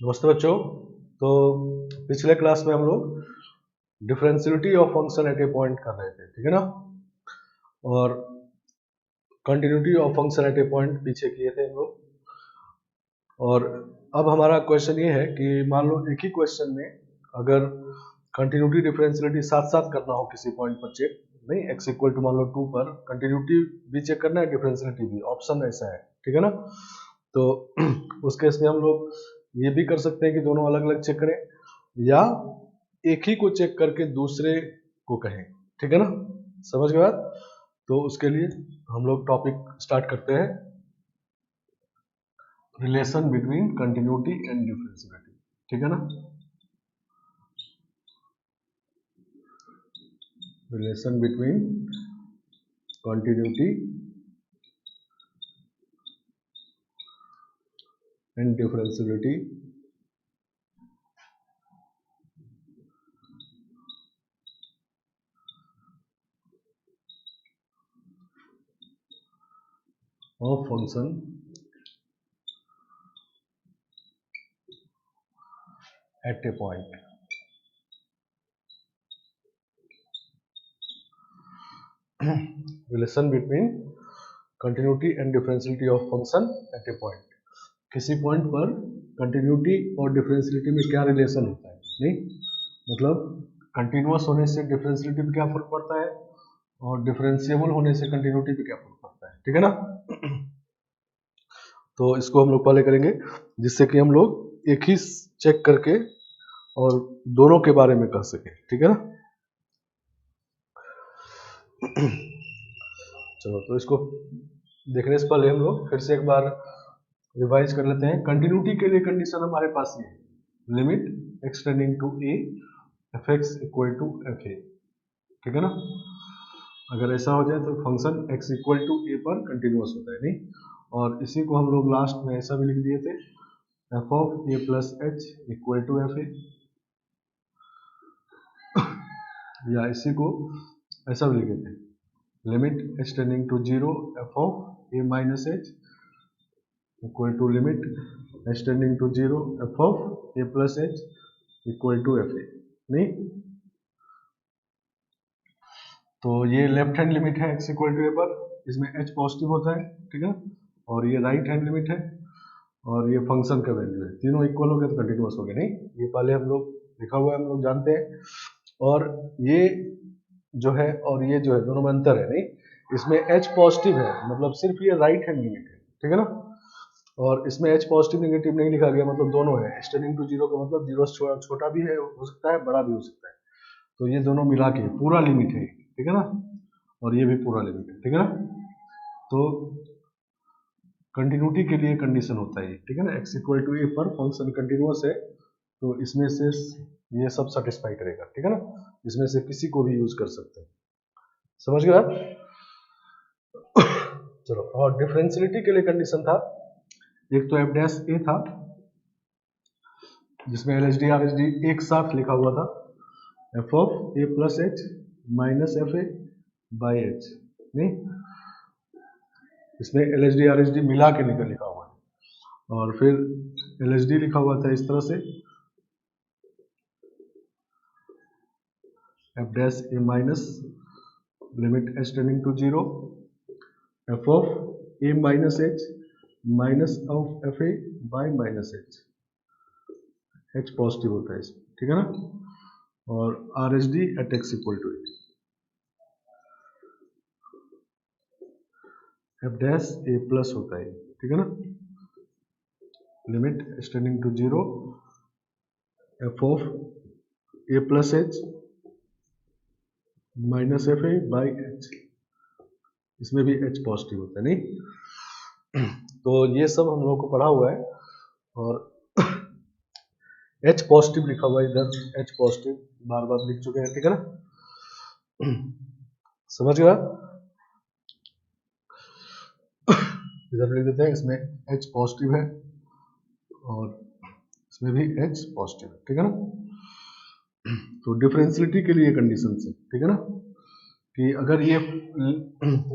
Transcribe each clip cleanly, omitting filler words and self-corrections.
नमस्ते बच्चों। तो पिछले क्लास में हम लोग differentiality of function at a point कर रहे थे, ठीक है ना, और continuity of function at a point पीछे किए थे हम लोग। और अब हमारा क्वेश्चन ये है कि मान लो एक ही क्वेश्चन में अगर कंटिन्यूटी डिफरेंशियलिटी साथ साथ करना हो किसी पॉइंट पर चेक, नहीं x इक्वल टू मान लो 2 पर कंटिन्यूटी भी चेक करना है, डिफरेंशियलिटी भी, ऑप्शन ऐसा है, ठीक है ना। तो उस केस में हम लोग ये भी कर सकते हैं कि दोनों अलग अलग चेक करें या एक ही को चेक करके दूसरे को कहें, ठीक है ना, समझ गए बात। तो उसके लिए हम लोग टॉपिक स्टार्ट करते हैं, relation between continuity and differentiality, ठीक है ना। Relation between continuity and differentiality of function at a point. Relation between continuity and differentiality of function at a point. किसी पॉइंट पर कंटिन्यूटी और डिफरेंशियलिटी में क्या रिलेशन होता है, नहीं मतलब कंटिन्यूअस होने से डिफरेंशियलिटी पे क्या फर्क पड़ता है और डिफरेंशिएबल होने से कंटिन्यूटी पे क्या फर्क पड़ता है, ठीक है ना। तो इसको हम लोग पहले करेंगे जिससे कि हम लोग एक ही चेक करके और दोनों के बारे में कह सके, ठीक है ना। चलो तो इसको देखने से पहले हम लोग फिर से एक बार रिवाइज कर लेते हैं। कंटिन्यूटी के लिए कंडीशन हमारे पास ये है, limit x tending to a f x equal to f a, ठीक है ना। अगर ऐसा हो जाए तो function x equal to a पर कंटिन्यूअस होता है, नहीं, और इसी को हम लोग लास्ट में ऐसा भी लिख दिए थे, f of a plus h equal to f a, या इसी को ऐसा भी लिखे थे, limit h tending to 0 f of a minus h equal to limit h tending to 0 f of a plus h equal to f a, नहीं। तो ये लेफ्ट हैंड लिमिट है x इक्वल टू ए पर, इसमें h positive होता है, ठीक है, और ये राइट हैंड लिमिट है और ये फंक्शन का वैल्यू है, तीनों इक्वल हो गए तो कंटिन्यूअस हो गए, नहीं, ये पहले हम लोग लिखा हुआ है, हम लोग जानते हैं। और ये जो है और ये जो है दोनों में अंतर है, नहीं, इसमें h पॉजिटिव है मतलब सिर्फ ये राइट हैंड लिमिट है, ठीक है ना, और इसमें h पॉजिटिव नेगेटिव नहीं लिखा गया, मतलब दोनों है, एक्सटेंडिंग टू 0 का मतलब 0 से छोटा भी है, हो सकता है, बड़ा भी हो सकता है, तो ये दोनों मिला के पूरा लिमिट है, ठीक है ना, और ये भी पूरा लिमिट है, ठीक है ना। तो कंटिन्यूटी के लिए कंडीशन होता है, ठीक है ना, x इक्वल टू ए पर फंक्शन कंटिन्यूअस है तो इसमें से ये सब सेटिस्फाई करेगा, ठीक है ना, इसमें से किसी को भी यूज कर सकते हैं, समझ गए आप। चलो, और डिफरेंशियलिटी के लिए कंडीशन था, एक तो एफ डैश ए था जिसमें L H D R H D एक साथ लिखा हुआ था, F of a plus h minus f a by H, नहीं, इसमें L H D R H D मिला के निकल लिखा हुआ है, और फिर एल एच डी लिखा हुआ था इस तरह से, f dash a minus limit h tending to 0 f of a minus h minus of f a by minus h, h positive होता है इसमें, ठीक है ना, और R H D at x equal to f dash a plus होता है, ठीक है ना, limit h tending to 0 f of a plus h minus f a by h, इसमें भी एच पॉजिटिव होता है, नहीं। तो ये सब हम लोगों को पढ़ा हुआ है, और एच पॉजिटिव लिखा हुआ है इधर, एच पॉजिटिव बार बार लिख चुके हैं, ठीक है ना, समझ गया। इधर लिख देते हैं, इसमें एच पॉजिटिव है और इसमें भी एच पॉजिटिव है, ठीक है ना। तो डिफरेंशियलिटी के लिए कंडीशन से, ठीक है ना, कि अगर ये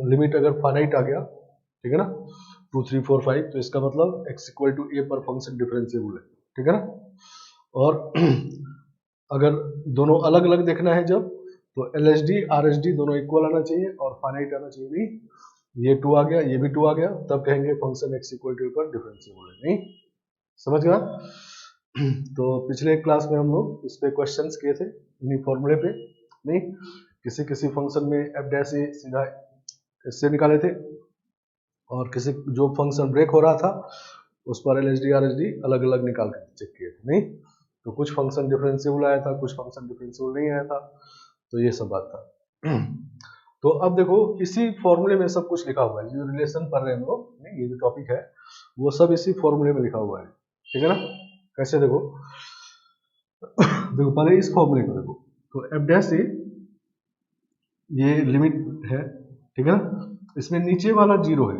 लिमिट अगर फाइनाइट आ गया, ठीक है ना, 2 3 4 5, तो इसका मतलब x इक्वल टू ए पर फंक्शन डिफरेंशिएबल है, ठीक है ना। और अगर दोनों अलग अलग देखना है जब, तो LHD RHD दोनों इक्वल आना चाहिए और फाइनाइट आना चाहिए। नहीं ये 2 आ गया, ये भी 2 आ गया, तब कहेंगे फंक्शन x इक्वल टू पर डिफरेंशिएबल है। नहीं समझ गया। तो पिछले क्लास में हम लोग इस पे क्वेश्चंस किए थे इन्हीं फॉर्मूले पे। नहीं किसी किसी फंक्शन में f डैश ए सीधा इससे निकाले थे, और किसी जो फंक्शन ब्रेक हो रहा था उस पर LHD RHD अलग अलग निकाल कर चेक किए थे। नहीं तो कुछ फंक्शन डिफरेंशिएबल आया था, कुछ फंक्शन डिफरेंशिएबल नहीं आया था, तो ये सब बात था। तो अब देखो इसी फॉर्मूले में सब कुछ लिखा हुआ है, जो रिलेशन पढ़ रहे हैं हम लोग, नहीं ये जो टॉपिक है वो सब इसी फॉर्मूले में लिखा हुआ है। ठीक है ना। कैसे देखो देखो पहले इस फॉर्मूले को देखो, तो f डैश ए ये लिमिट है, ठीक है ना, इसमें नीचे वाला 0 है,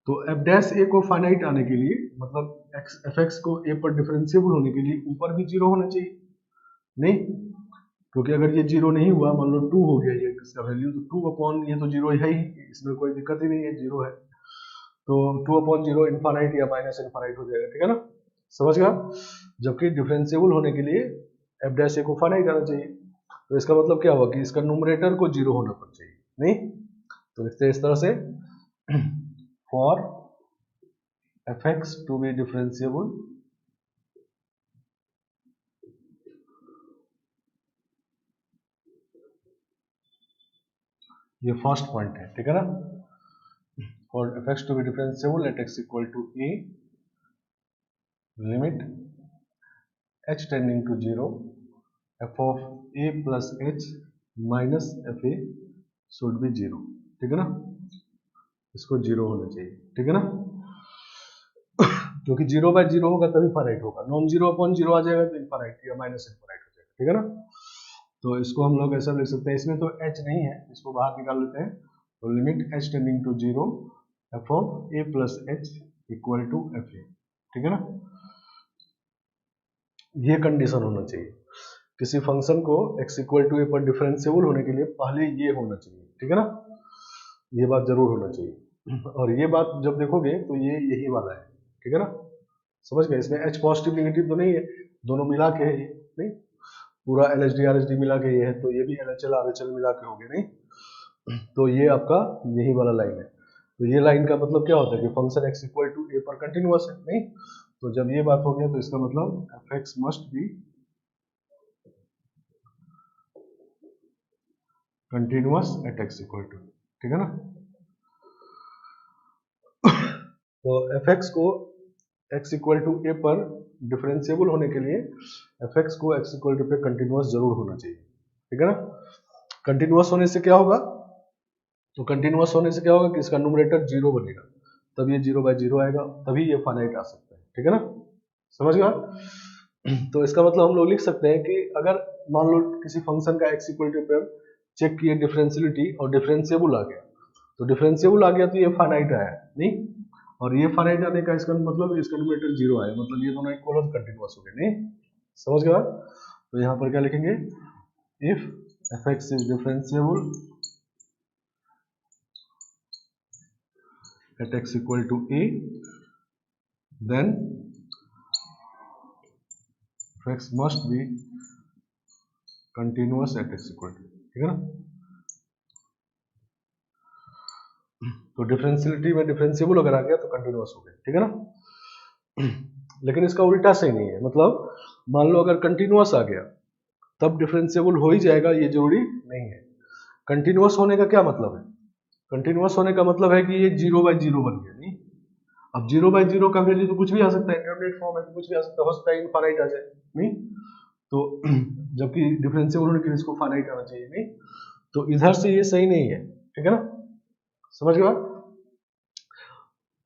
तो f डैश ए को फाइनाइट आने के लिए मतलब fx को a पर डिफरेंशिएबल होने के लिए ऊपर भी 0 होना चाहिए। नहीं क्योंकि अगर ये 0 नहीं हुआ, मान लो 2 हो गया ये इसका वैल्यू, तो 2 अपॉन ये तो 0 है ही, इसमें कोई दिक्कत ही नहीं है, 0 है, तो 2 अपॉन 0 इनफाइनाइट या माइनस इनफाइनाइट हो जाएगा। ठीक है ना, समझ गया। जबकि डिफरेंशिएबल होने के लिए f डैश ए को फाइनाइट आना चाहिए, तो इसका मतलब क्या हुआ कि इसका न्यूमरेटर को 0 होना चाहिए। नहीं तो लिखते हैं इस तरह से for fx to be differentiable ये फर्स्ट पॉइंट है। ठीक है ना, for fx to be differentiable at x equal to a limit h tending to 0 f of a plus h minus f a should be 0। ठीक है ना, इसको 0 होना चाहिए। ठीक है ना, क्योंकि 0 बाय 0 होगा तभी फाइनाइट होगा, नॉन 0 अपॉन 0 आ जाएगा तो इनफाइनाइट या माइनस इनफाइनाइट हो जाएगा। ठीक है ना, तो इसको हम लोग ऐसा लिख सकते हैं, इसमें तो h नहीं है, इसको बाहर निकाल लेते हैं, तो limit h tending to 0 f of a plus h equal to f a. ठीक है ना, ये कंडीशन होना चाहिए किसी फंक्शन को x इक्वल टू a पर डिफरेंशिएबल होने के लिए, पहले ये होना चाहिए। ठीक है ना, ये बात जरूर होना चाहिए, और ये बात जब देखोगे तो ये यही वाला है। ठीक है ना, समझ गए। इसमें h पॉजिटिव नेगेटिव तो नहीं है, दोनों मिला के है ये। नहीं पूरा LHD RHD मिला के ये है, तो ये भी LHL RHL मिला के हो गया। नहीं तो ये आपका यही वाला लाइन है, तो ये लाइन का मतलब क्या होता है कि function x equal to a पर कंटिन्यूअस है। नहीं तो जब ये बात हो गया तो इसका मतलब fx must be continuous at x equal to. ठीक है ना, तो fx को x इक्वल टू a पर डिफरेंशिएबल होने के लिए fx को x इक्वल टू पे कंटिन्यूअस जरूर होना चाहिए। ठीक है ना, कंटिन्यूअस होने से क्या होगा, तो कंटिन्यूअस होने से क्या होगा कि इसका न्यूमरेटर 0 बनेगा, तब ये 0 बाय 0 आएगा, तभी ये फाइनाइट आ सकता है। ठीक है ना, समझ गया। तो इसका मतलब हम लोग लिख सकते हैं कि अगर मान लो किसी फंक्शन का x इक्वल टू पर चेक किए डिफरेंशियलिटी और डिफरेंशिएबल आ गया, तो डिफरेंशिएबल आ गया तो ये फाइनाइट आया। नहीं और ये फाइनाइट आने का इसका मतलब इसका न्यूमरेटर 0 आया, मतलब ये दोनों इक्वल और कंटिन्यूअस हो गए। नहीं समझ गया। तो यहाँ पर क्या लिखेंगे, if fx is differentiable at x equal to a, then fx must be continuous at x equal to। ठीक है ना, तो डिफरेंशियलिटी में डिफरेंशिएबल अगर आ गया तो कंटिन्यूअस हो गया। ठीक है ना, लेकिन इसका उल्टा सही नहीं है, मतलब मान लो अगर कंटिन्यूअस आ गया तब डिफरेंशिएबल हो ही जाएगा, ये जरूरी नहीं है। कंटिन्यूअस होने का क्या मतलब है, कंटिन्यूअस होने का मतलब है कि ये 0 बाय 0 बन गया। नहीं अब 0 बाय 0 का वैल्यू तो कुछ भी आ सकता है, इंटरमीडिएट फॉर्म है तो कुछ भी आ सकता है, हो सकता है इनफाइनाइट आ जाए। नहीं तो जबकि डिफरेंशिएबल होने के लिए इसको फाइनाइट आना चाहिए। नहीं तो इधर से ये सही नहीं है। ठीक है ना, समझ गए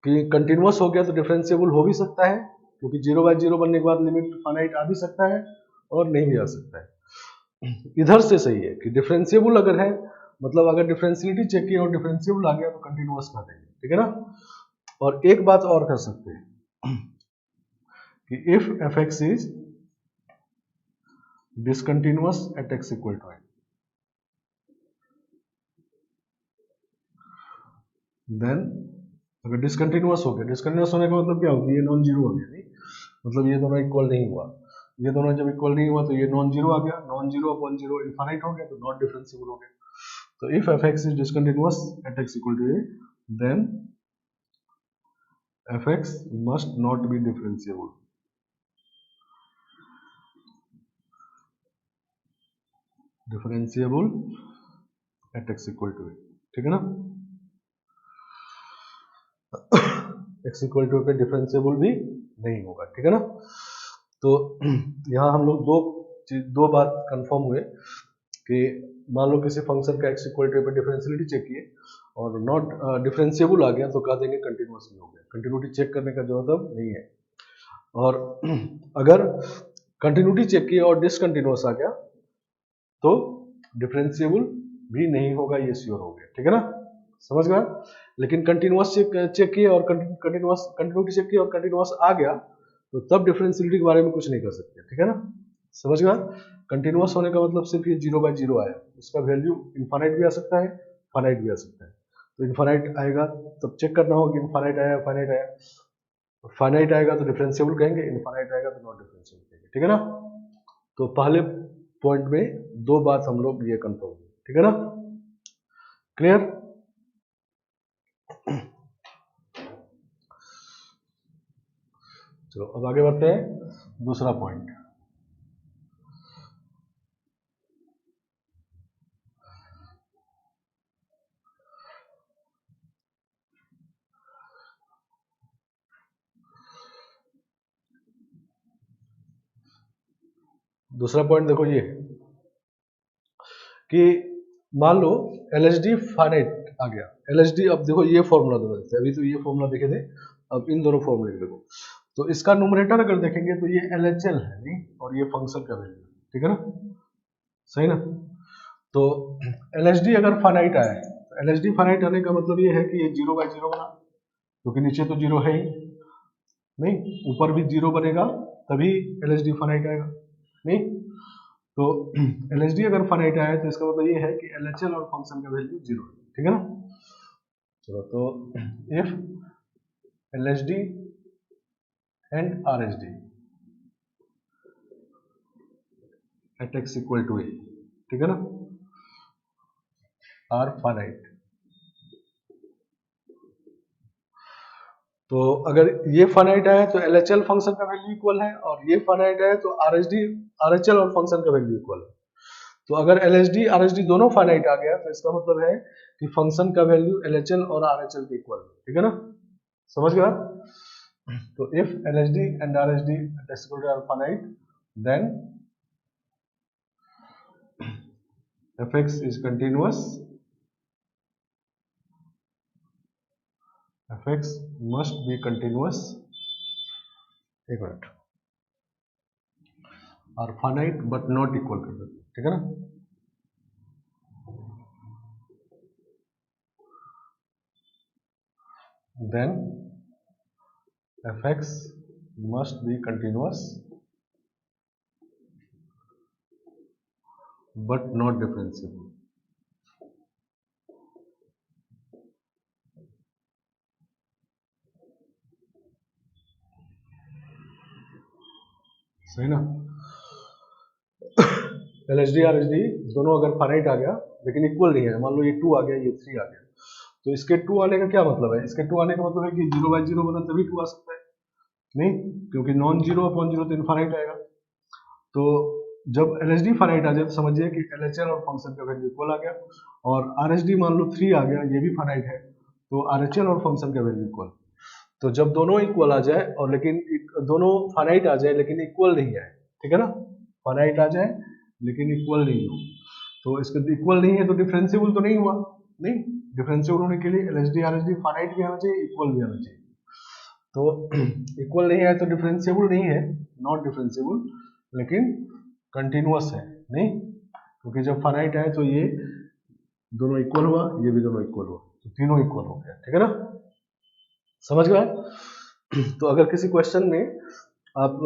कि कंटिन्यूअस हो गया तो डिफरेंशिएबल हो भी सकता है, क्योंकि 0 बाय 0 बनने के बाद लिमिट फाइनाइट आ भी सकता है और नहीं भी आ सकता है। इधर से सही है कि डिफरेंशिएबल अगर है, मतलब अगर डिफरेंशियलिटी चेक किया और डिफरेंशिएबल आ गया तो कंटिन्यूअस कर देंगे। ठीक है ना, और एक बात और कर सकते हैं कि if fx is discontinuous at x equal to n, then अगर डिसकंटिन्यूअस हो गया, डिसकंटिन्यूअस होने का मतलब क्या होगा, ये नॉन जीरो हो गया। नहीं मतलब ये दोनों इक्वल नहीं हुआ। ये दोनों जब इक्वल नहीं हुआ तो ये नॉन जीरो आ गया, non zero upon zero infinite हो गया, तो नॉट डिफरेंशिएबल हो गया। तो if fx is discontinuous at x equal to a, then fx must not be differentiable. Differentiable at x equal to a, ठीक है ना। x equal to a पे डिफरेंशिएबल भी नहीं होगा, ठीक है ना। तो यहाँ हम लोग दो बात कंफर्म हुए कि मान लो किसी फंक्शन का x इक्वल टू पे डिफरेंशियलिटी चेक किए और नॉट डिफरेंशिएबल आ गया तो कह देंगे कंटिन्यूअस नहीं हो गया, कंटिन्यूटी चेक करने का जो मतलब नहीं है। और अगर कंटिन्यूटी चेक किए और डिसकंटिन्यूअस आ गया तो डिफरेंशिएबल भी नहीं होगा, ये श्योर हो गया, ठीक है ना, समझ गया। लेकिन कंटिन्यूअस चेक किए और कंटिन्यूटी चेक किए और कंटिन्यूअस आ गया तो तब डिफरेंशियलिटी के बारे में कुछ नहीं कर सकते, ठीक है ना, समझ गया। कंटिन्यूअस होने का मतलब सिर्फ ये 0/0 आया, उसका वैल्यू इनफाइनाइट भी आ सकता है, फाइनाइट भी आ सकता है। तो इनफाइनाइट आएगा तब चेक करना होगा कि इनफाइनाइट आया फाइनाइट आया, फाइनाइट आएगा तो डिफरेंशिएबल कहेंगे, इनफाइनाइट आएगा तो नॉट डिफरेंशिएबल कहेंगे, ठीक है ना। तो पहले पॉइंट में दो बात हम लोग ये कंफर्म, ठीक है ना, क्लियर। चलो अब आगे बढ़ते हैं, दूसरा पॉइंट। दूसरा पॉइंट देखो ये कि मान लो LHD फाइनाइट आ गया, LHD अब देखो ये फॉर्मूला दोनों देते, अभी तो ये फॉर्मूला देखे थे, अब इन दोनों फॉर्मूले देखो। तो इसका न्यूमरेटर अगर देखेंगे तो ये LHL है नहीं, और ये फंक्शन का वैल्यू, ठीक है ना, सही ना। तो LHD अगर फाइनाइट आया है तो LHD फाइनाइट आने का मतलब ये है कि ये 0/0 बना, क्योंकि नीचे तो 0 है ही नहीं, ऊपर भी 0 बनेगा तभी LHD फाइनाइट आएगा नहीं। तो LHD अगर फाइनाइट आया है तो इसका मतलब ये है कि LHL और फंक्शन का वैल्यू 0 है, ठीक है ना। चलो तो if LHD and RHD at x equal to a, ठीक है ना, आर फाइनाइट, तो अगर ये फाइनाइट आया तो LHL फंक्शन का वैल्यू इक्वल है, और ये फाइनाइट आया तो RHL और फंक्शन का वैल्यू इक्वल है। तो अगर LHD RHD दोनों फाइनाइट आ गया तो इसका मतलब है कि फंक्शन का वैल्यू LHL और RHL के इक्वल है, ठीक है ना, समझ गया। तो if LHD and RHD are finite, then fx is continuous, fx must be continuous, एक मिनट, और फाइनाइट बट नॉट इक्वल कर देते, ठीक है ना। Then fx must be continuous but not differentiable. सही ना। LHD RHD दोनों अगर फाइनाइट आ गया लेकिन इक्वल नहीं है, मान लो ये 2 आ गया ये 3 आ गया, तो इसके 2 आने का क्या मतलब है, इसके 2 आने का मतलब है कि 0/0 बना तभी 2 आ सकता है नहीं, क्योंकि नॉन 0/0 तो इनफाइनाइट आएगा। तो जब LHD फाइनाइट आ जाए तो समझिए कि LHL और फंक्शन का वैल्यू इक्वल आ गया, और RHD मान लो 3 आ गया, ये भी फाइनाइट है, तो RHL और फंक्शन का वैल्यू इक्वल। तो जब दोनों इक्वल आ जाए और लेकिन दोनों फाइनाइट आ जाए लेकिन इक्वल नहीं है, ठीक है ना, फाइनाइट आ जाए लेकिन इक्वल नहीं हो, तो इसका इक्वल नहीं है तो डिफरेंशिएबल तो नहीं हुआ नहीं, डिफरेंशिएबल होने के लिए LHD RHD फाइनाइट भी आना चाहिए, इक्वल भी आना चाहिए। तो इक्वल नहीं है तो डिफरेंशिएबल नहीं है, नॉट डिफरेंशिएबल, लेकिन कंटिन्यूअस है नहीं, क्योंकि जब फाइनाइट है तो ये दोनों इक्वल हुआ, ये भी दोनों इक्वल हुआ, तो तीनों इक्वल हो गया, ठीक है ना, समझ गए। तो अगर किसी क्वेश्चन में आप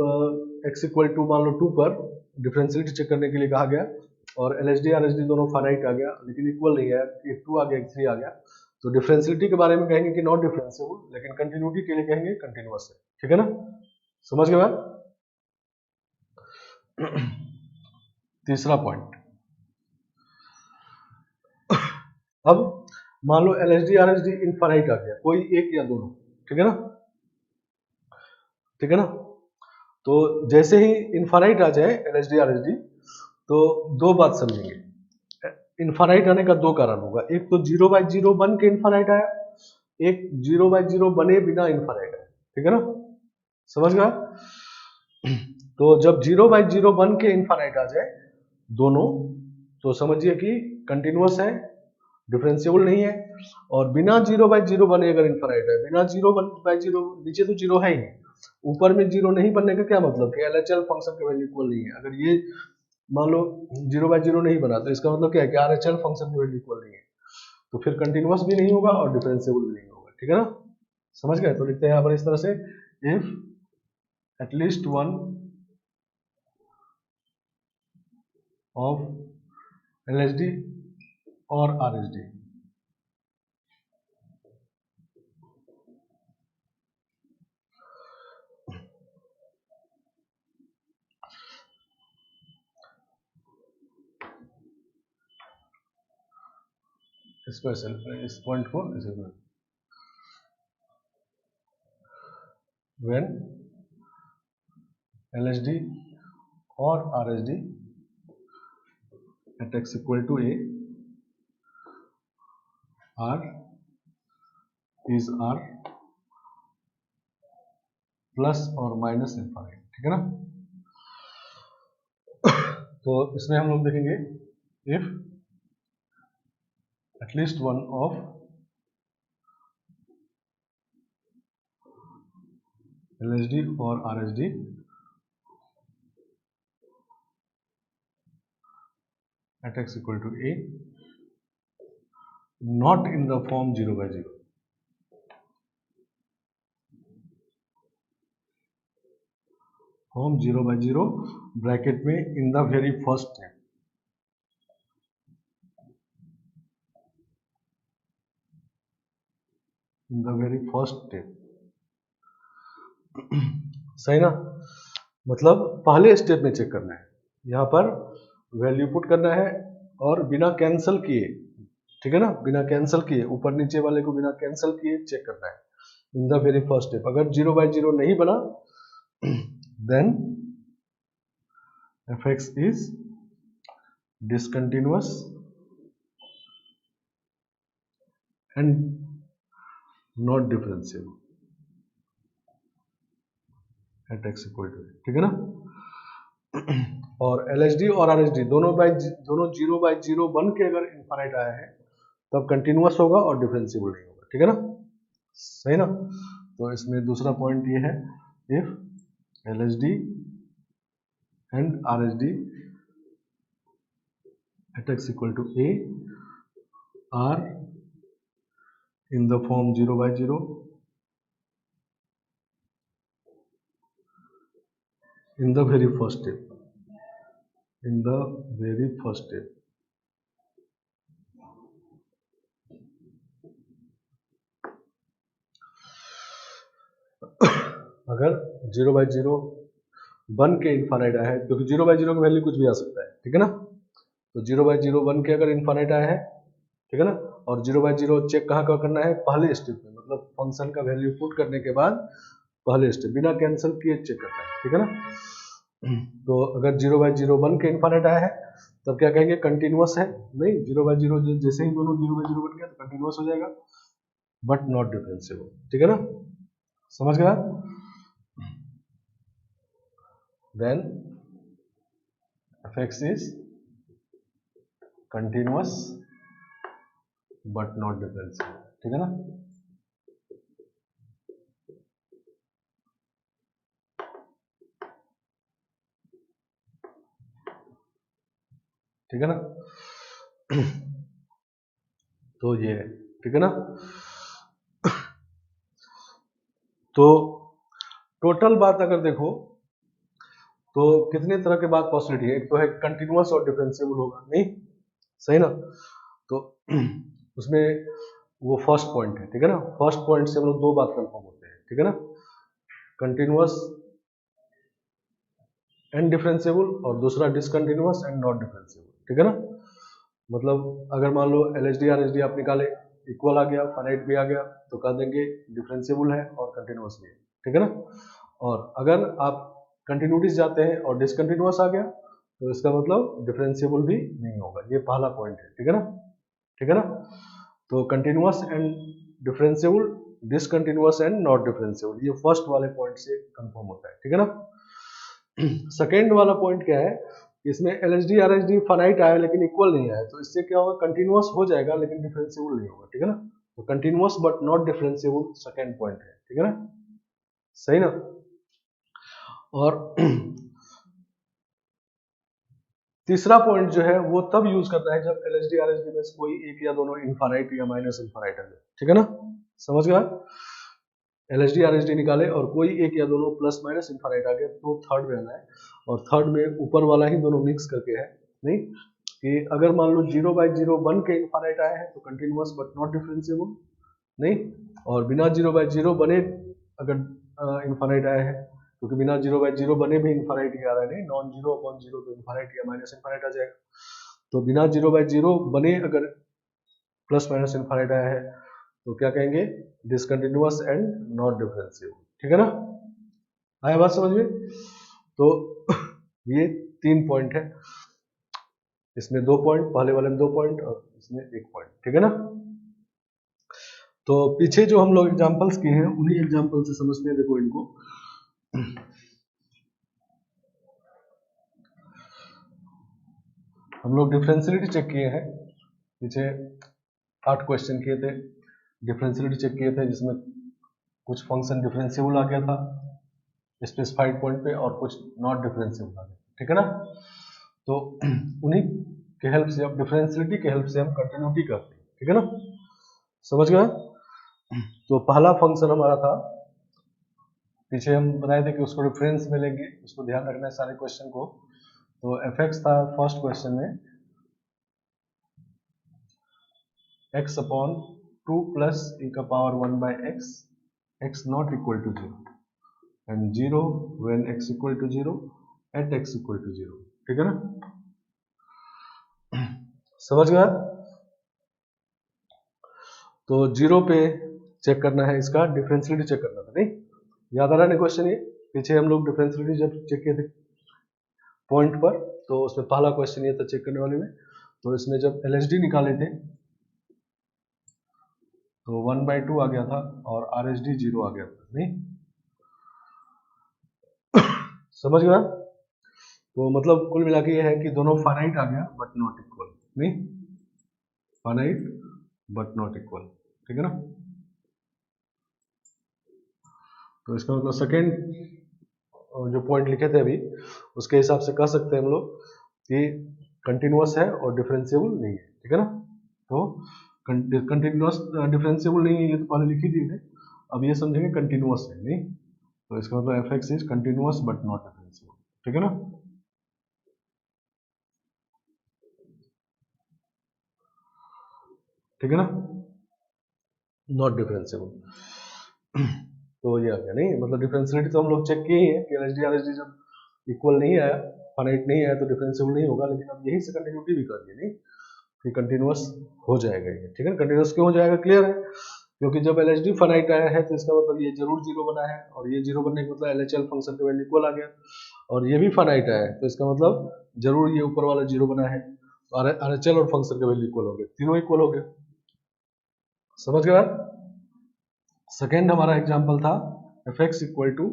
x इक्वल टू मान लो 2 पर डिफरेंशियलिटी चेक करने के लिए कहा गया और LHD RHD दोनों फाइनाइट आ गया लेकिन इक्वल नहीं है, एक 2 आ गया एक 3 आ गया, तो डिफरेंशियलिटी के बारे में कहेंगे कि नॉट डिफरेंशिएबल, लेकिन कंटिन्यूटी के लिए कहेंगे कंटिन्यूअस है, ठीक है ना। समझ गए बात? तीसरा पॉइंट, अब मान लो LHD RHD इनफाइनाइट आ गया, कोई एक या दोनों, ठीक है ना, ठीक है ना। तो जैसे ही इनफाइनाइट आ जाए LHD RHD, तो दो बात समझेंगे। इनफाइनाइट आने का दो कारण होगा, एक तो 0/0 बन के इनफाइनाइट आया, एक 0/0 बने बिना इनफाइनाइट आया, ठीक है ना, समझ गया? तो जब 0/0 बन के इनफाइनाइट आ जाए दोनों, तो समझिए कि कंटिन्यूअस है, डिफरेंशिएबल नहीं है। और बिना 0/0 बने अगर इनफाइनाइट है, बिना 0/0, नीचे तो 0 है ही, ऊपर में 0 नहीं बनने का क्या मतलब कि LHL फंक्शन का वैल्यू इक्वल नहीं है। अगर ये मान लो 0/0 नहीं बना, तो इसका मतलब क्या है कि RHL फंक्शन की वैल्यू इक्वल नहीं है, तो फिर कंटिन्यूअस भी नहीं होगा और डिफरेंशिएबल भी नहीं होगा, ठीक है ना, समझ गए? तो लिखते हैं यहाँ पर इस तरह से, if at least one of LHD और RHD स्पेशल, इस पॉइंट को व्हेन LHD और RHD at x equal to a R is R plus और माइनस इनफाइनाइट, ठीक है ना। तो इसमें हम लोग देखेंगे, if at least one of LHD और RHD at x equal to a not in the form 0/0, form 0/0 bracket में in the very first step, in the very first step, सही ना, मतलब पहले स्टेप में चेक करना है, यहाँ पर वैल्यू पुट करना है और बिना कैंसल किए, ठीक है ना, बिना कैंसल किए, ऊपर नीचे वाले को बिना कैंसल किए चेक करना है in the very first step. अगर 0/0 नहीं बना then fx is discontinuous and not differentiable at x equal to, ठीक है ना। और LHD और RHD दोनों 0/0 बन के अगर इनफाइनाइट आया है तब कंटिन्यूअस होगा और डिफरेंशिएबल नहीं होगा, ठीक है ना, सही ना। तो इसमें दूसरा पॉइंट ये है, if LHD and RHD at x equal to a are in the form 0/0 in the very first step, in the very first step, अगर 0/0 बन के इनफाइनाइट आया है, क्योंकि 0/0 की वैल्यू कुछ भी आ सकता है, ठीक है ना, तो 0/0 बन के अगर इनफाइनाइट आया है, ठीक है ना, और 0/0 चेक कहाँ का करना है, पहले स्टेप में, मतलब फंक्शन का वैल्यू पुट करने के बाद पहले स्टेप बिना कैंसिल किए चेक करना है, ठीक है ना। तो अगर 0/0 बन के इनफाइनाइट आया है तब क्या कहेंगे, कंटिन्यूअस है, नहीं 0/0 जैसे ही दोनों 0/0 बन गया तो कंटिन्यूअस हो जाएगा बट नॉट डिफरेंशिएबल, ठीक है ना, समझ गया। Then fx is continuous but not differentiable, ठीक है ना। ठीक है ना, तो ये है, ठीक है ना। तो टोटल बात अगर देखो तो कितने तरह के बात पॉसिबिलिटी है, एक तो है कंटिन्यूअस और डिफरेंशिएबल होगा, नहीं सही ना। तो उसमें वो फर्स्ट पॉइंट है, ठीक है ना, फर्स्ट पॉइंट से हम लोग दो बात कंफर्म होते हैं, ठीक है ना, कंटिन्यूअस एंड डिफरेंशिएबल, और दूसरा डिसकंटिन्यूअस एंड नॉट डिफरेंशिएबल, ठीक है ना। मतलब अगर मान लो LHD RHD आप निकाले, इक्वल आ गया, फाइनाइट भी आ गया, तो कह देंगे डिफरेंशिएबल है और कंटिन्यूअस भी है, ठीक है ना। और अगर आप कंटिन्यूटीज जाते हैं और डिसकंटिन्यूअस आ गया, तो इसका मतलब डिफरेंशिएबल भी नहीं होगा। ये पहला पॉइंट है, ठीक है ना, ठीक है ना। तो continuous and differentiable, discontinuous and not differentiable, ये फर्स्ट वाले पॉइंट से कंफर्म होता है, ठीक है ना। सेकेंड वाला पॉइंट क्या है, इसमें LHD RHD फाइनाइट आया लेकिन इक्वल नहीं आया, तो इससे क्या होगा, कंटिन्यूअस हो जाएगा लेकिन डिफरेंशिएबल नहीं होगा, ठीक है ना। तो continuous but not differentiable second point है, ठीक है ना, सही ना। और तीसरा पॉइंट जो है वो तब यूज करना है जब LHD RHD में से कोई एक या दोनों इनफाइनाइट या माइनस इनफाइनाइट आ जाए, ठीक है ना, समझ गया। LHD RHD निकाले और कोई एक या दोनों प्लस माइनस इनफाइनाइट आ गया, तो थर्ड में आना है। और थर्ड में ऊपर वाला ही दोनों मिक्स करके है, नहीं कि अगर मान लो 0/0 बन के इनफाइनाइट आया है तो कंटिन्यूअस बट नॉट डिफरेंशिएबल, नहीं, और बिना 0/0 बने अगर इनफाइनाइट आया है, क्योंकि बिना 0/0 बने भी इनफाइनाइट ही आ रहा है, नहीं, नॉन 0/0 तो इनफाइनाइट या माइनस इनफाइनाइट आ जाएगा। तो बिना 0/0 बने अगर प्लस माइनस इनफाइनाइट आया है तो क्या कहेंगे, डिसकंटिन्यूअस एंड नॉट डिफरेंशिएबल, ठीक है ना, आया बात समझ में। तो ये 3 पॉइंट है, इसमें 2 पॉइंट, पहले वाले में 2 पॉइंट और इसमें 1 पॉइंट, ठीक है ना। तो पीछे जो हम लोग एग्जांपल्स किए हैं उन्हीं एग्जांपल से समझते हैं, देखो इनको। हम लोग डिफरेंशियलिटी चेक किए हैं, पीछे 8 क्वेश्चन किए थे, डिफरेंशियलिटी चेक किए थे, जिसमें कुछ फंक्शन डिफरेंशिएबल आ गया था स्पेसिफाइड पॉइंट पे और कुछ नॉट डिफरेंशिएबल आ गया, ठीक है ना। तो उन्हीं के हेल्प से, अब डिफरेंशियलिटी के हेल्प से हम कंटिन्यूटी करते हैं, ठीक है ना, समझ गए। तो पहला फंक्शन हमारा था, पीछे हम बनाए थे कि उसको रेफरेंस में लेंगे, उसको ध्यान रखना है सारे क्वेश्चन को। तो fx था फर्स्ट क्वेश्चन में, x अपॉन 2 प्लस e का power 1/x, x not equal to 0 and 0 when x equal to 0 at x equal to 0, ठीक है ना, समझ गया। तो 0 पे चेक करना है, इसका डिफरेंशियलिटी चेक करना था, नहीं, याद आ रहा है क्वेश्चन ये। पीछे हम लोग डिफरेंशियलिटी जब चेक किए थे पॉइंट पर, तो उसमें पहला क्वेश्चन ये था चेक करने वाले में। तो इसमें जब LHD निकाले थे तो 1/2 आ गया था और RHD 0 आ गया था, नहीं, समझ गया। तो मतलब कुल मिला के ये है कि दोनों फाइनाइट आ गया बट नॉट इक्वल, नहीं, फाइनाइट बट नॉट इक्वल, ठीक है ना। तो इसका मतलब सेकेंड जो पॉइंट लिखे थे अभी, उसके हिसाब से कह सकते हैं हम लोग कि कंटिन्यूअस है और डिफरेंशिएबल नहीं है, ठीक है ना। तो कंटिन्यूअस डिफरेंशिएबल नहीं है, ये तो पहले लिख ही दिए थे, अब ये समझेंगे कंटिन्यूअस है, नहीं, तो इसका मतलब fx is continuous but not differentiable, ठीक है ना। ठीक है ना, नॉट डिफरेंशिएबल। तो ये आ गया, नहीं, मतलब डिफरेंशियलिटी तो हम लोग चेक किए ही है कि LHD RHD जब इक्वल नहीं आया, फाइनाइट नहीं आया, तो डिफरेंशिएबल नहीं होगा, लेकिन अब यही से कंटिन्यूटी भी कर दिए, नहीं, कि कंटिन्यूअस हो जाएगा ये, ठीक है ना। कंटिन्यूअस क्यों हो जाएगा, क्लियर है, क्योंकि जब LHD फाइनाइट आया है तो इसका मतलब ये जरूर 0 बना है, और ये 0 बनने का मतलब LHL फंक्शन का वैल्यू इक्वल आ गया, और ये भी फाइनाइट आया है तो इसका मतलब जरूर ये ऊपर वाला 0 बना है, और RHL और फंक्शन का वैल्यू इक्वल हो गया, तीनों इक्वल हो गया, समझ गया। सेकेंड हमारा एग्जाम्पल था fx इक्वल टू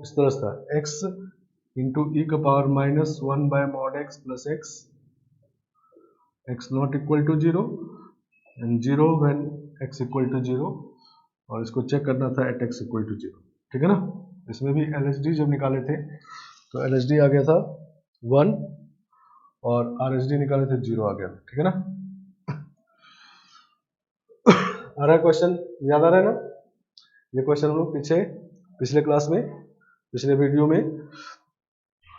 इस तरह था x इंटू e का power -1/mod x plus x not equal to 0 and 0 when x equal to 0, और इसको चेक करना था एट x इक्वल टू 0, ठीक है ना। इसमें भी LHD जब निकाले थे तो LHD आ गया था 1 और RHD निकाले थे 0 आ गया था, ठीक है ना। आ रहा है क्वेश्चन, याद आ रहा है ना, ये क्वेश्चन हम लोग पिछले क्लास में, पिछले वीडियो में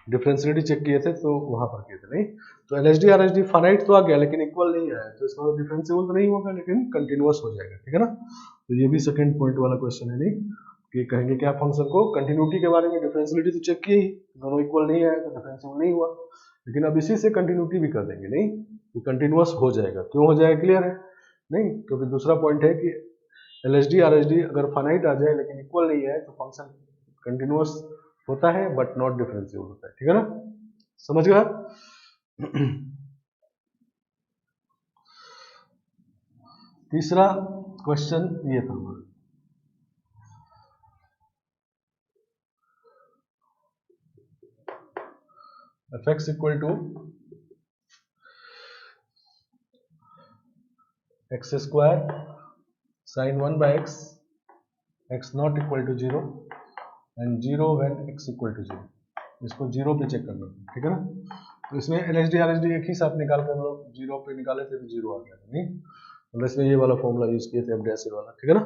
डिफरेंशियलिटी चेक किए थे तो वहां पर किए थे, नहीं। तो LHD RHD फाइनाइट तो आ गया लेकिन इक्वल नहीं आया, तो इसका डिफरेंशिएबल तो नहीं होगा लेकिन कंटिन्यूअस हो जाएगा, ठीक है ना। तो ये भी सेकंड पॉइंट वाला क्वेश्चन है, नहीं, कि कहेंगे क्या फंक्शन को, कंटिन्यूटी के बारे में डिफरेंशियलिटी तो चेक की ही, दोनों इक्वल नहीं है तो डिफरेंशिएबल नहीं हुआ, लेकिन अब इसी से कंटिन्यूटी भी कर देंगे, नहीं तो कंटिन्यूअस हो जाएगा। क्यों हो जाएगा, क्लियर है? नहीं, क्योंकि दूसरा पॉइंट है कि एलएचडी आरएचडी अगर फाइनाइट आ जाए लेकिन इक्वल नहीं है तो फंक्शन कंटिन्यूअस होता है बट नॉट डिफरेंशिएबल होता है, ठीक है ना, समझ गया? तीसरा क्वेश्चन ये था हमारा, fx equal to x square sine 1 by x, x not equal to 0 and 0 when x equal to 0, इसको 0 पे चेक करना, ठीक है ना। तो इसमें एलएचडी आरएचडी एक ही साथ निकाल कर हम लोग 0 पे निकाले थे तो 0 आ गया, नहीं मतलब इसमें ये वाला फॉर्मूला यूज किए थे एफ डैश वाला, ठीक है ना,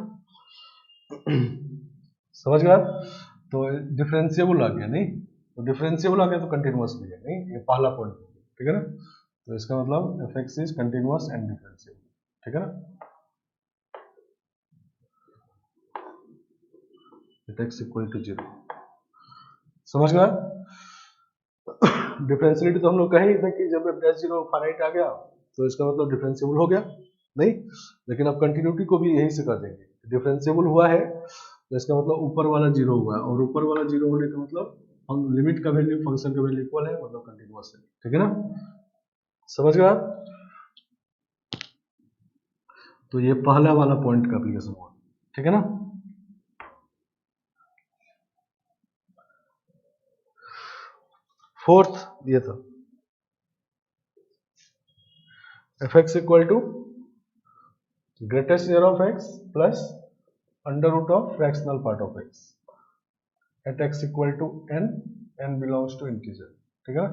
समझ गया? तो डिफरेंशिएबल आ गया, नहीं तो डिफरेंशिएबल आ गया तो कंटिन्यूअस भी है, नहीं ये पहला पॉइंट, ठीक है ना। तो इसका मतलब f x is continuous and differentiable, ठीक है ना, एट एक्स इक्वल टू 0, समझ गया? डिफरेंशियलिटी तो हम लोग कहे थे कि जब एफ डैश 0 फाइनाइट आ गया तो इसका मतलब डिफरेंशिएबल हो गया, नहीं, लेकिन अब कंटिन्यूटी को भी यही से कर देंगे, डिफरेंशिएबल हुआ है तो इसका मतलब ऊपर वाला 0 हुआ है, और ऊपर वाला 0 होने का मतलब हम लिमिट का वैल्यू फंक्शन का वैल्यू इक्वल है, मतलब कंटिन्यूअस है, ठीक है ना, समझ गया? तो ये पहला वाला पॉइंट का एप्लीकेशन हुआ, ठीक है ना। फोर्थ ये था f x equal to greatest year of x plus under root of fractional part of x at x equal to n, n belongs to integer, ठीक है।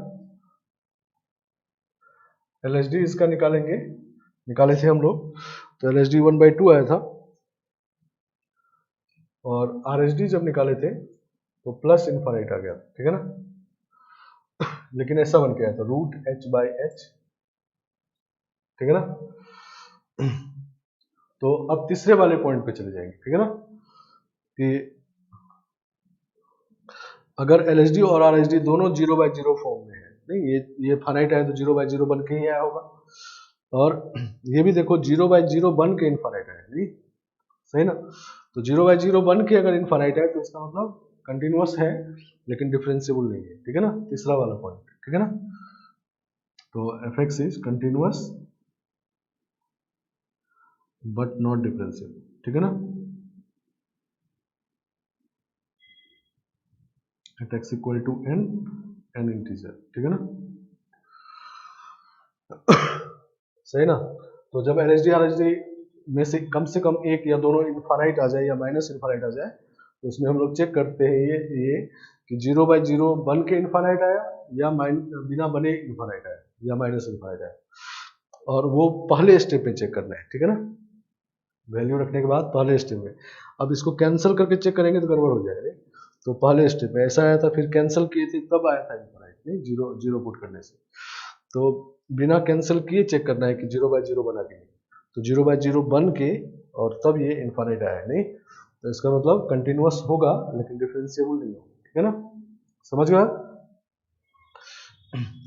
एलएचडी इसका निकाले थे हम लोग, तो एलएचडी 1/2 आया था, और आरएचडी जब निकाले थे तो प्लस इनफाइनाइट आ गया, ठीक है ना, लेकिन ऐसा बन के आया था रूट h/h, ठीक है ना। तो अब तीसरे वाले पॉइंट पे चले जाएंगे, ठीक है ना, कि अगर एलएचडी और आरएचडी दोनों 0/0 फॉर्म में है, नहीं ये फाइनाइट है तो 0/0 बन के ही आया होगा, और ये भी देखो 0/0 बन के इनफाइनाइट है, नहीं सही ना, तो 0/0 बन के अगर इनफाइनाइट है तो इसका मतलब कंटिन्यूअस है लेकिन डिफरेंशिएबल नहीं है, ठीक है ना, तीसरा वाला पॉइंट, ठीक है ना। तो f x is continuous but not differentiable, ठीक है ना, at x equal to n integer, ठीक है ना, सही ना। तो जब एलएचडी आरएचडी में से कम एक या दोनों इनफाइनाइट आ जाए या माइनस इनफाइनाइट आ जाए तो उसमें हम लोग चेक करते हैं ये कि 0/0 बन के इनफाइनाइट आया या बिना बने इनफाइनाइट आया या माइनस इनफाइनाइट आया, और वो पहले स्टेप में चेक करना है, ठीक है ना, वैल्यू रखने के बाद पहले स्टेप में। अब इसको कैंसिल करके चेक करेंगे तो गड़बड़ हो जाएगा, तो पहले स्टेप में ऐसा आया था, फिर कैंसिल किए थे तब आया था इनफाइनाइट, नहीं 0 पुट करने से, तो बिना कैंसिल किए चेक करना है कि 0/0 बना के नहीं, तो 0/0 बन के और तब ये इनफाइनाइट आया, नहीं तो इसका मतलब कंटिन्यूअस होगा लेकिन डिफरेंशिएबल नहीं होगा, ठीक है ना, समझ गया?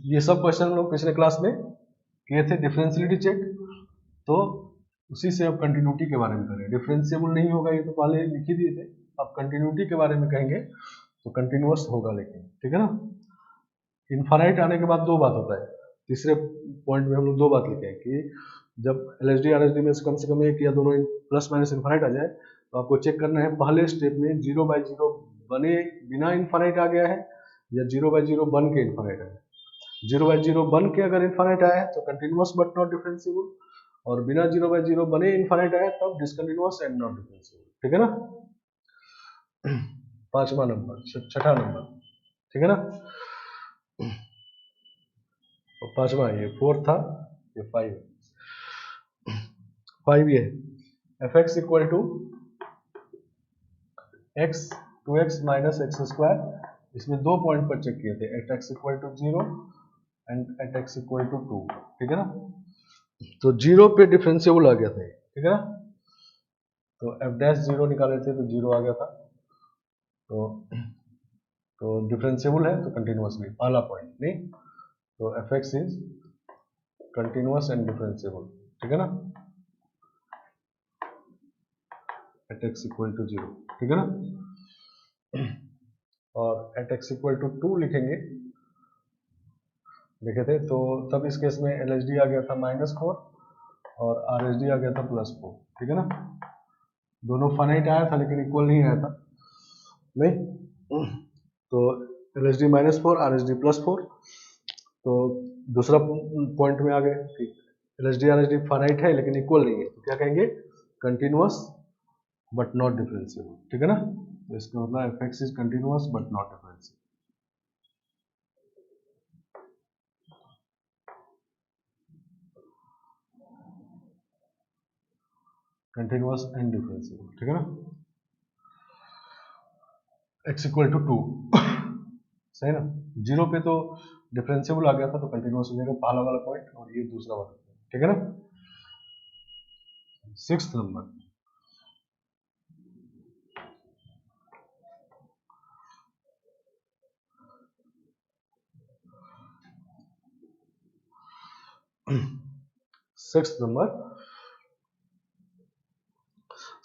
ये सब क्वेश्चन हम लोग पिछले क्लास में किए थे, डिफरेंशियलिटी चेक, तो उसी से अब कंटिन्यूटी के बारे में करें। डिफरेंशिएबल नहीं होगा ये तो पहले लिख ही दिए थे, अब कंटिन्यूटी के बारे में कहेंगे तो कंटिन्यूअस होगा लेकिन, ठीक है ना। इनफाइनाइट आने के बाद दो बात होता है, तीसरे पॉइंट में हम लोग दो बात लिखे हैं कि जब एलएचडी आरएचडी में से कम एक या दोनों प्लस माइनस इनफाइनाइट आ जाए तो आपको चेक करना है पहले स्टेप में 0/0 बने बिना इनफाइनाइट आ गया है या 0/0 बन के इनफाइनाइट आया है। 0/0 बन के अगर इनफाइनाइट आया है तो कंटिन्यूअस बट नॉट डिफरेंशिएबल, और बिना 0/0 बने इनफाइनाइट आया तब डिसकंटिन्यूअस एंड नॉट डिफरेंशिएबल, ठीक है ना। पांचवा नंबर, छठा नंबर, ठीक है ना, और पांचवा ये 4 था, ये 5 ये f x equal to x 2x minus x square, इसमें दो पॉइंट पर चेक किए थे, at x equal to 0 and at x equal to 2, ठीक है ना, तो 0 पे डिफरेंशिएबल आ गया था, ठीक है ना, तो एफ डैश 0 निकाले थे तो 0 आ गया था, तो डिफरेंशिएबल है तो कंटिन्यूअस भी पहला पॉइंट नहीं, तो f x is continuous and differentiable, ठीक है ना, एट एक्स इक्वल टू 0, ठीक है ना। और एट एक्स इक्वल टू 2 लिखेंगे, लिखे थे, तो तब इस केस में एल एच डी आ गया था -4 और आर एच डी आ गया था +4, ठीक है ना। दोनों फाइनाइट आया था लेकिन इक्वल नहीं आया था, नहीं, तो L H D -4 are H D +4, तो दूसरा पॉइंट में आ गए कि एल एच डी फाइनाइट है लेकिन इक्वल नहीं है, तो क्या कहेंगे, कंटिन्यूअस बट नॉट डिफरेंशिएबल, ठीक है ना। तो इसका मतलब f x is continuous but not differentiable. Continuous and differentiable, ठीक है ना। x इक्वल टू 2 सही ना, 0 पे तो डिफरेंशिएबल आ गया था तो कंटिन्यूअस हो जाएगा पहला वाला पॉइंट, और ये दूसरा वाला पॉइंट, ठीक है ना। 6th number,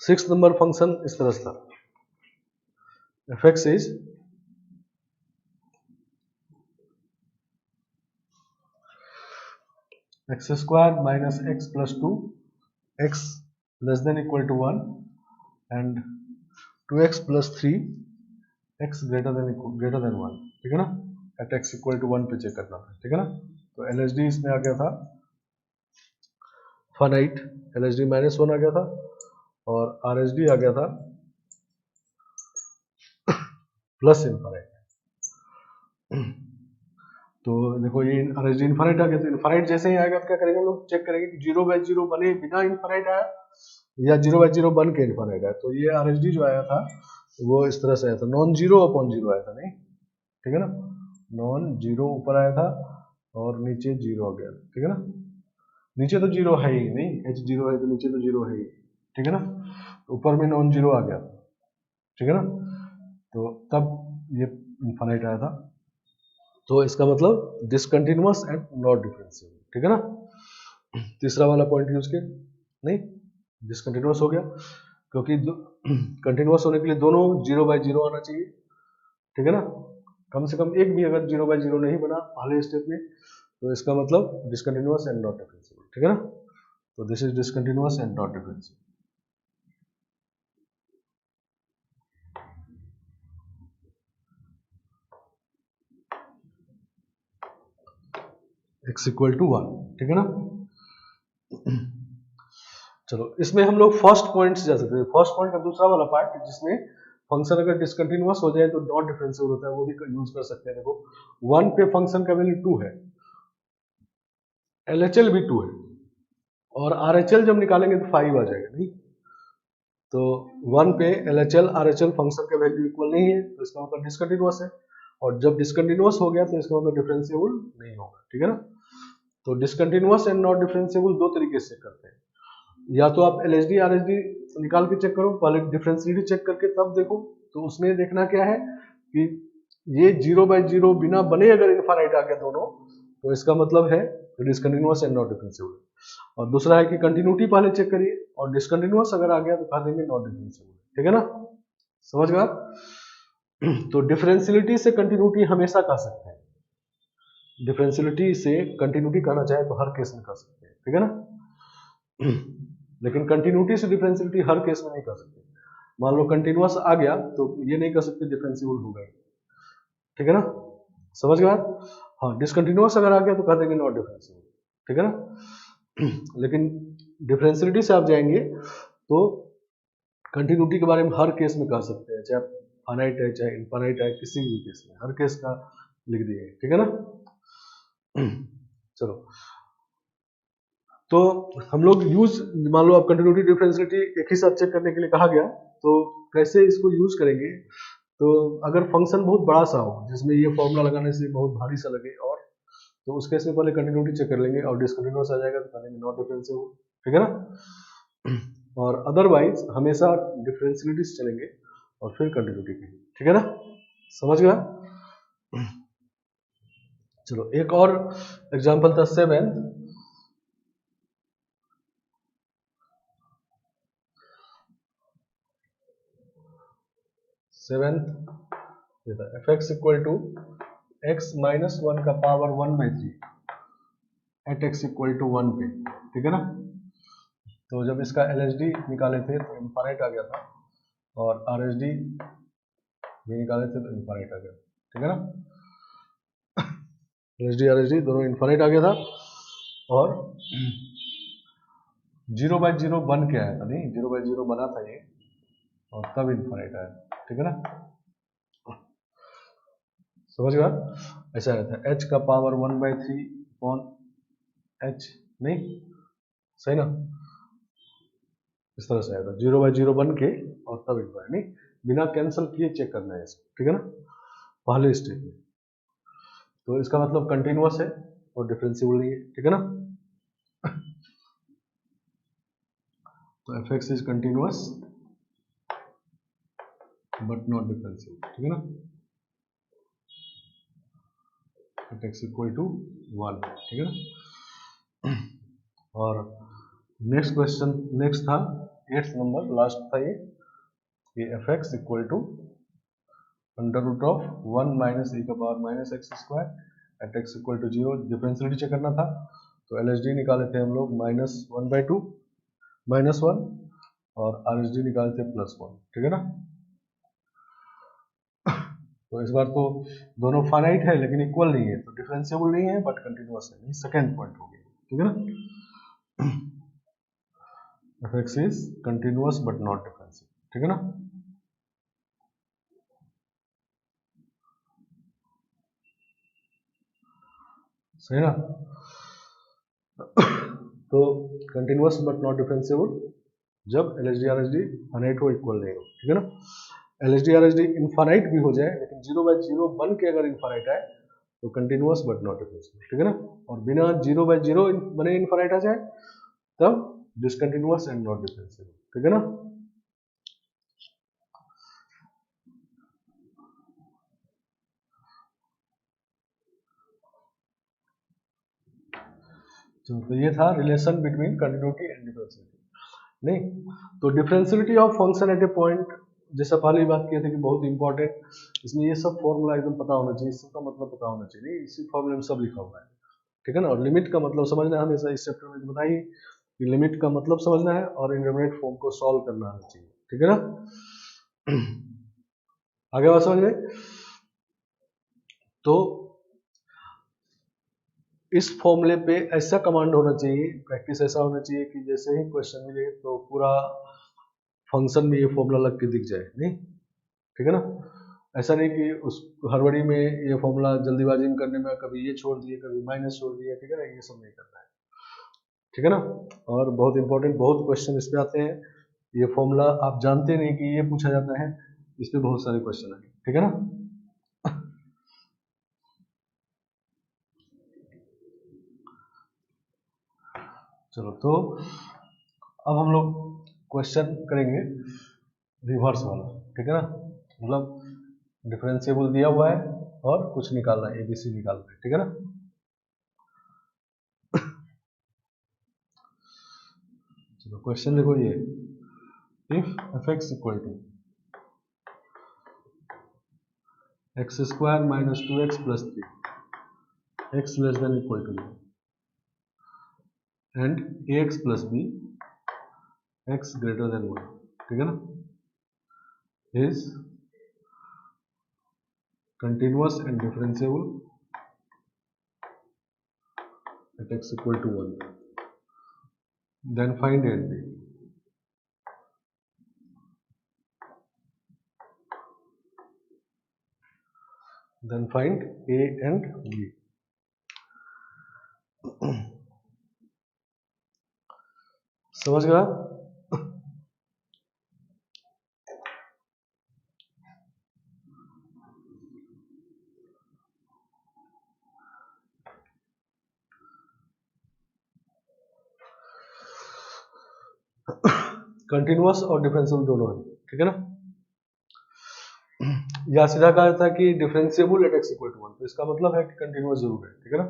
six number function इस तरह से था, f x is x square minus x plus 2 x less than equal to 1 and 2x plus 3 x greater than 1, ठीक है ना। एट एक्स इक्वल टू 1 पे चेक करना है, ठीक है ना। तो एल एच डी इसमें आ गया था फाइनाइट, एल एच डी -1 आ गया था और आर एच डी आ गया था प्लस इनफाइनाइट। तो देखो ये आर एच डी इनफाइनाइट आ गया, तो इनफाइनाइट जैसे ही आएगा तो क्या करेंगे हम लोग, चेक करेंगे कि 0/0 बने बिना इनफाइनाइट आया या 0/0 बन के इनफाइनाइट आया। तो ये आर एच डी जो आया था वो इस तरह से आया था, नॉन जीरो अपॉन जीरो आया था, नहीं, ठीक है ना, नॉन जीरो ऊपर आया था और नीचे जीरो आ गया, ठीक है ना। नीचे तो जीरो है ही नहीं, एच जीरो है तो नीचे तो जीरो है ही, ठीक है ना। ऊपर में नॉन जीरो आ गया, ठीक है ना, तो तब ये इनफाइनाइट आया था। तो इसका मतलब डिसकंटिन्यूअस एंड नॉट डिफरेंशिएबल, ठीक है ना। तीसरा वाला पॉइंट यूज किया, नहीं, डिसकंटिन्यूअस हो गया क्योंकि कंटिन्यूअस होने के लिए दोनों 0/0 आना चाहिए, ठीक है ना। कम से कम एक भी अगर 0/0 नहीं बना पहले स्टेप में तो इसका मतलब डिसकंटिन्यूअस एंड नॉट डिफरेंशिएबल, ठीक है ना। तो this is discontinuous and not differentiable. x equal to 1, ठीक है ना। चलो इसमें हम लोग फर्स्ट पॉइंट से जा सकते हैं, फर्स्ट पॉइंट का दूसरा वाला पार्ट जिसमें फंक्शन अगर डिसकंटिन्यूअस हो जाए तो नॉट डिफरेंशिएबल होता है, वो भी यूज कर सकते हैं। देखो 1 पे फंक्शन का वैल्यू 2 है, LHL भी 2 है और RHL जब निकालेंगे तो 5 आ जाएगा, नहीं, तो 1 पे LHL RHL फंक्शन का वैल्यू इक्वल नहीं है तो इसका मतलब डिसकंटिन्यूअस है, और जब डिसकंटिन्यूअस हो गया तो इसका मतलब डिफरेंशिएबल नहीं होगा, ठीक है ना। तो डिसकंटिन्यूअस एंड नॉट डिफरेंशिएबल दो तरीके से करते हैं, या तो आप LHD RHD निकाल के चेक करो, पहले डिफरेंशिएबिलिटी चेक करके तब देखो। तो उसमें देखना क्या है कि ये 0/0 बिना बने अगर इनफाइनाइट आ गया दोनों तो इसका मतलब है डिसकंटिन्यूअस एंड नॉट डिफरेंशिएबल, और दूसरा है कि कंटिन्यूटी पहले चेक करिए और डिसकंटिन्यूअस अगर आ गया तो कह देंगे नॉट डिफरेंशिएबल, ठीक है ना, समझ गए आप। तो डिफरेंशियलिटी से कंटिन्यूटी हमेशा कह सकते हैं, डिफरेंशियलिटी से कंटिन्यूटी कहना चाहे तो हर केस में कह सकते हैं, ठीक है ना। लेकिन कंटिन्यूटी से डिफरेंशियलिटी हर केस में नहीं कर सकते। मान लो कंटिन्यूअस आ गया तो ये नहीं कर सकते डिफरेंशिएबल होगा, ठीक है ना, समझ गए आप। हाँ, डिसकंटिन्यूअस अगर आ गया तो कह देंगे नॉट डिफरेंशिएबल, ठीक है ना। लेकिन डिफरेंशियलिटी से आप जाएंगे तो कंटिन्यूटी के बारे में हर केस में कह सकते हैं, चाहे फाइनाइट है चाहे इनफाइनाइट है, किसी भी केस में हर केस का लिख दिए, ठीक है ना। चलो तो हम लोग यूज, मान लो आप कंटिन्यूटी डिफरेंशियलिटी एक ही साथ चेक करने के लिए कहा गया तो कैसे इसको यूज करेंगे। तो अगर फंक्शन बहुत बड़ा सा हो जिसमें ये फॉर्मूला लगाने से बहुत भारी सा लगे, और तो उस केस में पहले कंटिन्यूटी चेक कर लेंगे और डिसकंटिन्यूअस आ जाएगा तो करेंगे नॉट डिफरेंशिएबल, ठीक है ना। और अदरवाइज हमेशा डिफरेंशियलिटी से चलेंगे, और फिर कंटिन्यूटी की, ठीक है ना, समझ गया। चलो एक और एग्जांपल था seventh F x equal to X minus one का power 1/3 at x equal to 1 पे, ठीक है ना। तो जब इसका LHD निकाले थे तो इनफाइनाइट आ गया था, और RHD भी निकाले थे तो इनफाइनाइट आ गया, ठीक है ना। LHD RHD दोनों इनफाइनाइट आ गया था, और 0/0 बन के आया था, नहीं 0/0 बना था ये, और तब इनफाइनाइट आया, ठीक है ना, समझ गया। ऐसा आया था h का पावर 1/3 अपॉन h, नहीं सही ना, इस तरह से आया था 0/0 बन के और तब इनफाइनाइट, नहीं बिना कैंसिल किए चेक करना है इसको, ठीक है ना, पहले स्टेप में। तो इसका मतलब कंटिन्यूअस है और डिफरेंशिएबल नहीं है, ठीक है ना। तो f x is continuous but not differentiable, ठीक है ना, एट एक्स इक्वल टू 1, ठीक है ना। और नेक्स्ट क्वेश्चन, नेक्स्ट था 8th नंबर, लास्ट था ये, कि F x equal to under root of 1 minus e का power minus x square at x equal to 0, differentiality check करना था। तो LHD निकाले थे हम लोग -1/2 -1, और RHD निकाले थे +1, ठीक है ना। तो इस बार तो दोनों फाइनाइट है लेकिन इक्वल नहीं है, तो डिफरेंशिएबल नहीं है बट कंटिन्यूअस है, सेकंड पॉइंट हो गया, ठीक है ना। F x is continuous but not differentiable, ठीक है ना। सही ना। तो कंटिन्यूअस बट नॉट डिफरेंशिएबल जब LHD RHD फाइनाइट हो, इक्वल नहीं हो, ठीक है ना। LHD RHD इनफाइनाइट भी हो जाए लेकिन 0/0 बन के अगर इनफाइनाइट आए तो कंटिन्यूअस बट नॉट डिफरेंशिएबल, ठीक है ना। और बिना 0/0 बने इनफाइनाइट आ जाए तब डिसकंटिन्यूअस एंड नॉट डिफरेंशिएबल, ठीक है ना। तो ये था relation between continuity and differentiability, नहीं तो differentiability of function at a point, जैसा पहले ही बात किए थे कि बहुत इंपॉर्टेंट, इसमें ये सब फॉर्मूला एकदम पता होना चाहिए, इसका मतलब पता होना चाहिए, नहीं इसी फॉर्मूले में सब लिखा हुआ है, ठीक है ना। और लिमिट का मतलब समझना है, हमेशा इस चैप्टर में बताइए कि लिमिट का मतलब समझना है और इंडिटरमिनेट फॉर्म को सॉल्व करना आना चाहिए, ठीक है ना। आगे बात समझ में। तो इस फॉर्मूले पे ऐसा कमांड होना चाहिए, प्रैक्टिस ऐसा होना चाहिए कि जैसे ही क्वेश्चन मिले तो पूरा फंक्शन में ये फॉर्मूला लग के दिख जाए, नहीं ठीक है ना। ऐसा नहीं कि उस हड़बड़ी में ये फॉर्मूला जल्दीबाजी में करने में कभी ये छोड़ दिए कभी माइनस छोड़ दिया, ठीक है ना, ये सब नहीं करना है, ठीक है ना। और बहुत इंपॉर्टेंट, बहुत क्वेश्चन इस पे आते हैं, ये फॉर्मूला आप जानते नहीं कि ये पूछा जाता है, इस पे बहुत सारे क्वेश्चन है, ठीक है ना। चलो तो अब हम लोग क्वेश्चन करेंगे रिवर्स वाला, ठीक है ना, मतलब डिफरेंशिएबल दिया हुआ है और कुछ निकालना है, ABC निकालना है, ठीक है ना। चलो क्वेश्चन देखो, ये if f x equal to x square minus 2x plus 3 x less than equal to and ax plus b x greater than 1, ठीक है ना, is continuous and differentiable at x equal to 1, then find a and b. Then find a and b. समझ गया। Continuous और differential दोनों है, ठीक है ना। या सीधा कहा था कि differentiable at x equal to 1, तो इसका मतलब है कि कंटिन्यूअस जरूर है, ठीक है ना,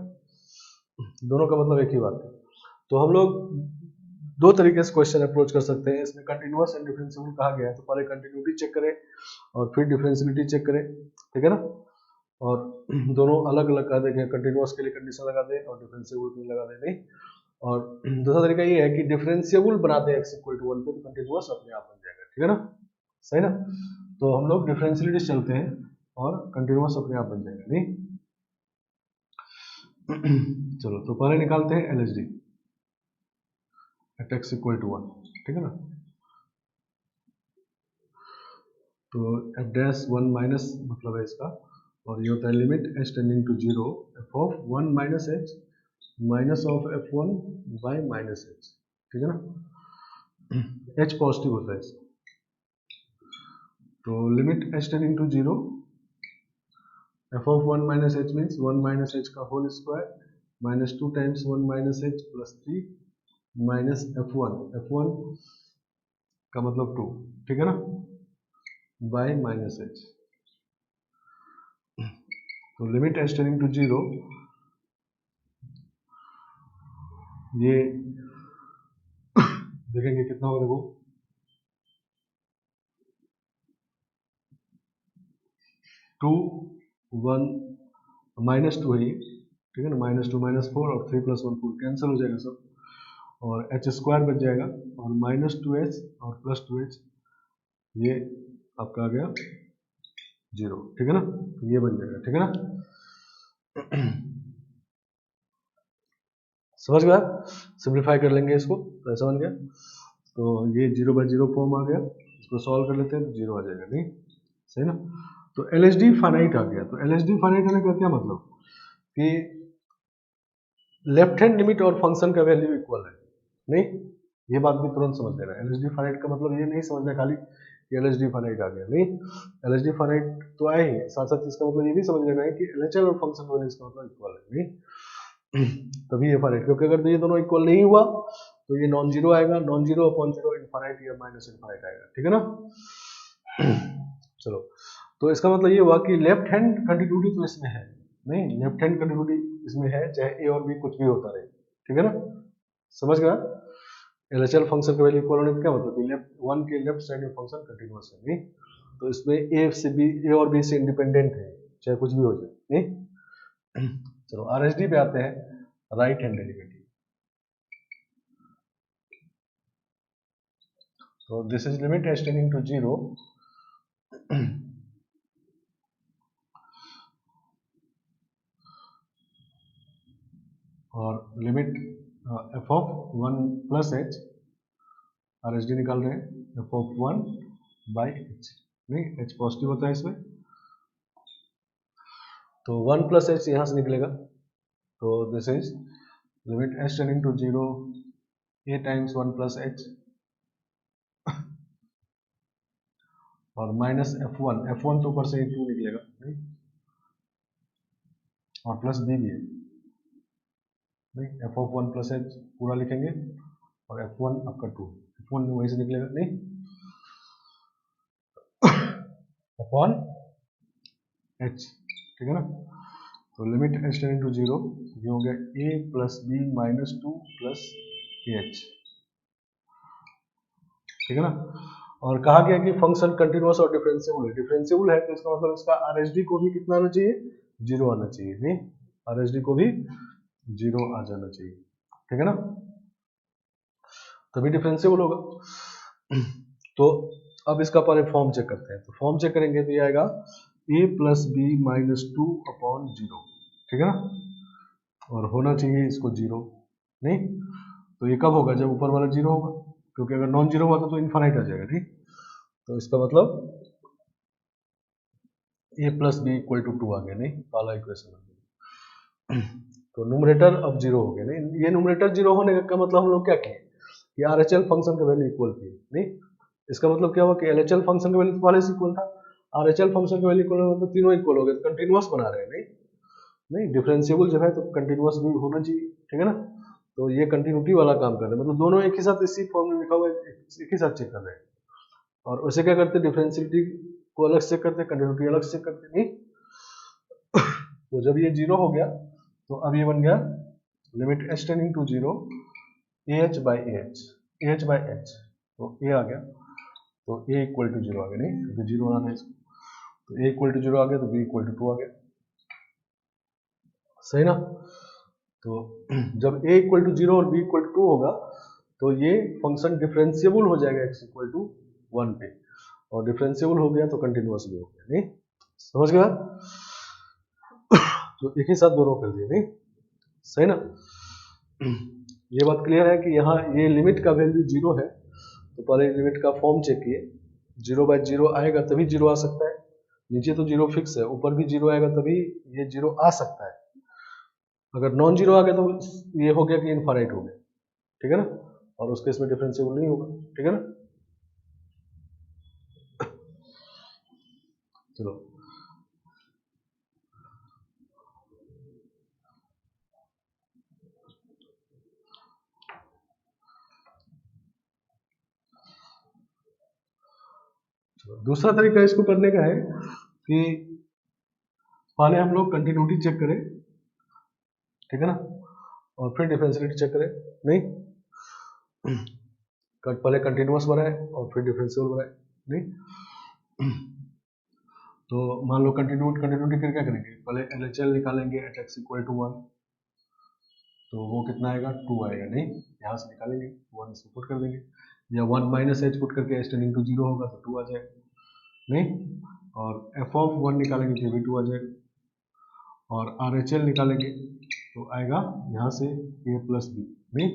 दोनों का मतलब एक ही बात है। तो हम लोग दो तरीके से क्वेश्चन अप्रोच कर सकते हैं, इसमें कंटिन्यूअस एंड डिफरेंशिएबल कहा गया है, तो पहले कंटिन्यूटी चेक करें और फिर डिफरेंशियलिटी चेक करें, ठीक है ना, और दोनों अलग अलग कर देंगे, कंटिन्यूअस के लिए कंडीशन लगा दें और डिफरेंशिएबल के लिए लगा दें नहीं। और दूसरा तरीका ये है कि डिफरेंशिएबल बनाते हैं x इक्वल टू 1 पे, तो कंटिन्यूअस अपने आप बन जाएगा, ठीक है ना, सही ना। तो हम लोग डिफरेंशियलिटी चलते हैं और कंटिन्यूअस अपने आप बन जाएगा नहीं। चलो तो पहले निकालते हैं LHD at x equal to 1, ठीक है ना। तो f डैश 1 माइनस मतलब है इसका, और ये होता है limit h tending to 0 f of 1 minus h minus of f1 by minus h, ठीक है ना, h पॉजिटिव होता है इसका। तो limit h tending to 0 f of 1 minus h means 1 minus h का whole square minus 2 times 1 minus h plus 3 minus f1 का मतलब 2, ठीक है ना, बाय माइनस h। तो लिमिट h टेंडिंग टू 0, ये देखेंगे कितना होगा, देखो 2 1 माइनस 2 है ये, ठीक है ना, माइनस 2 माइनस 4 और 3 प्लस 1 4 कैंसिल हो जाएगा सब, और h स्क्वायर बच जाएगा, और माइनस 2h और प्लस 2h ये आपका आ गया 0, ठीक है ना, ये बन जाएगा, ठीक है ना। समझ गया, सिंप्लीफाई कर लेंगे इसको, तो ऐसा बन गया, तो ये 0 बाई 0 फॉर्म आ गया, इसको सॉल्व कर लेते हैं तो 0 आ जाएगा नहीं, सही ना। तो LHD फाइनाइट आ गया, तो LHD फाइनाइट होने का क्या मतलब कि लेफ्ट हैंड लिमिट और फंक्शन का वैल्यू इक्वल है नहीं, ये बात भी तुरंत समझ लेना। LHD फाइनाइट का मतलब ये नहीं समझना खाली कि LHD फाइनाइट आ गया नहीं, LHD फाइनाइट तो आए ही, साथ साथ इसका मतलब ये भी समझ लेना है कि LHL और फंक्शन वैल्यू इसका मतलब इक्वल है नहीं, तभी ये फाइनाइट, क्योंकि अगर ये दोनों इक्वल नहीं हुआ तो ये नॉन जीरो आएगा, non zero upon zero infinite या माइनस इनफाइनाइट आएगा, ठीक है ना। चलो तो इसका मतलब ये हुआ कि लेफ्ट हैंड कंटिन्यूटी तो इसमें है नहीं, लेफ्ट हैंड कंटिन्यूटी इसमें है, चाहे ए और बी कुछ भी होता रहे, ठीक है ना, समझ गया। LHL फंक्शन का वैल्यू इक्वल होने का क्या मतलब कि लेफ्ट वन के लेफ्ट साइड में फंक्शन कंटिन्यूअस है नहीं, तो इसमें ए से बी, ए और बी से इंडिपेंडेंट है, चाहे कुछ भी हो जाए नहीं। चलो RHD पे आते हैं, right hand derivative. So this is limit h tending to 0 और limit f of 1 plus h, RHD निकाल रहे हैं f of 1 by h, नहीं h पॉजिटिव होता है इसमें, तो 1 plus h यहाँ से निकलेगा, तो this is limit h tending to 0 a times 1 plus h और माइनस f1 तो ऊपर से 2 निकलेगा नहीं, और प्लस b भी है नहीं, f of 1 plus h पूरा लिखेंगे और f1 आपका 2, f1 वहीं से निकलेगा नहीं, अपॉन h, ठीक है ना। तो लिमिट h टेंडिंग टू 0 ये हो गया a plus b minus 2 plus h, ठीक है ना। और कहा गया कि फंक्शन कंटिन्यूअस और डिफरेंशिएबल है, डिफरेंशिएबल है तो इसका मतलब इसका RHD को भी कितना आना चाहिए, 0 आना चाहिए नहीं, RHD को भी 0 आ जाना चाहिए, ठीक है ना, तभी डिफरेंशिएबल होगा। तो अब इसका पहले फॉर्म चेक करते हैं, तो फॉर्म चेक करेंगे तो ये आएगा a plus b minus 2 upon 0, ठीक है ना, और होना चाहिए इसको 0 नहीं, तो ये कब होगा, जब ऊपर वाला 0 होगा, क्योंकि अगर नॉन जीरो हुआ तो इनफाइनाइट आ जाएगा नहीं, तो इसका मतलब a plus b equal to 2 आ गया नहीं, पहला इक्वेशन। तो न्यूमरेटर अब 0 हो गया नहीं, ये न्यूमरेटर 0 होने का मतलब हम लोग क्या किए कि RHL फंक्शन का वैल्यू इक्वल थी नहीं, इसका मतलब क्या हुआ कि LHL फंक्शन का वैल्यू पहले से इक्वल था, RHL फंक्शन का वैल्यू इक्वल होगा तो तीनों इक्वल हो गए, कंटिन्यूअस बना रहे हैं नहीं, डिफरेंशिएबल जो है तो कंटिन्यूअस भी होना चाहिए, ठीक है ना, तो ये कंटिन्यूटी वाला काम कर रहे हैं, मतलब दोनों एक ही साथ इसी फॉर्म में लिखा हुआ है, एक ही साथ चेक कर रहे हैं। और उसे क्या करते हैं, डिफरेंशिएबिलिटी को अलग से करते, कंटिन्यूटी अलग से करते, नहीं। तो जब ये 0 हो गया तो अब ये बन गया limit h tending to 0 ah by h, तो a आ गया, तो a इक्वल टू 0 आ गया, नहीं, क्योंकि 0 आना है इसको, तो a इक्वल टू 0 आ गया, तो b इक्वल टू 2 आ गया, सही ना। तो जब a इक्वल टू 0 और b इक्वल टू 2 होगा तो ये फंक्शन डिफरेंशिएबल हो जाएगा x इक्वल टू 1 पे, और डिफरेंशिएबल हो गया तो कंटिन्यूअस भी हो गया, नहीं, समझ गया। तो एक ही साथ दोनों कर दिए, नहीं, सही ना। ये बात क्लियर है कि यहाँ ये लिमिट का वैल्यू 0 है, तो पहले लिमिट का फॉर्म चेक किए, 0/0 आएगा तभी 0 आ सकता है, नीचे तो 0 फिक्स है, ऊपर भी 0 आएगा तभी ये 0 आ सकता है। अगर नॉन 0 आ गया तो ये हो गया कि इनफाइनाइट हो गया, ठीक है ना, और उस केस में डिफरेंशिएबल नहीं होगा, ठीक है ना। चलो दूसरा तरीका इसको करने का है कि पहले हम लोग कंटिन्यूटी चेक करें, ठीक है ना, और फिर डिफरेंशियलिटी चेक करें, नहीं, पहले कंटिन्यूअस बनाए और फिर डिफरेंशियल बनाए, नहीं। तो मान लो कंटिन्यूटी फिर क्या करेंगे, पहले LHL निकालेंगे एट x इक्वल टू 1, तो वो कितना आएगा, 2 आएगा, नहीं, यहाँ से निकालेंगे 1 इसको पुट कर देंगे, या 1 माइनस h पुट करके h टेंडिंग टू 0 होगा तो 2 आ जाएगा, नहीं, और f ऑफ 1 निकालेंगे तो भी 2 आ जाएगा, और RHL निकालेंगे तो आएगा यहाँ से a प्लस बी, नहीं,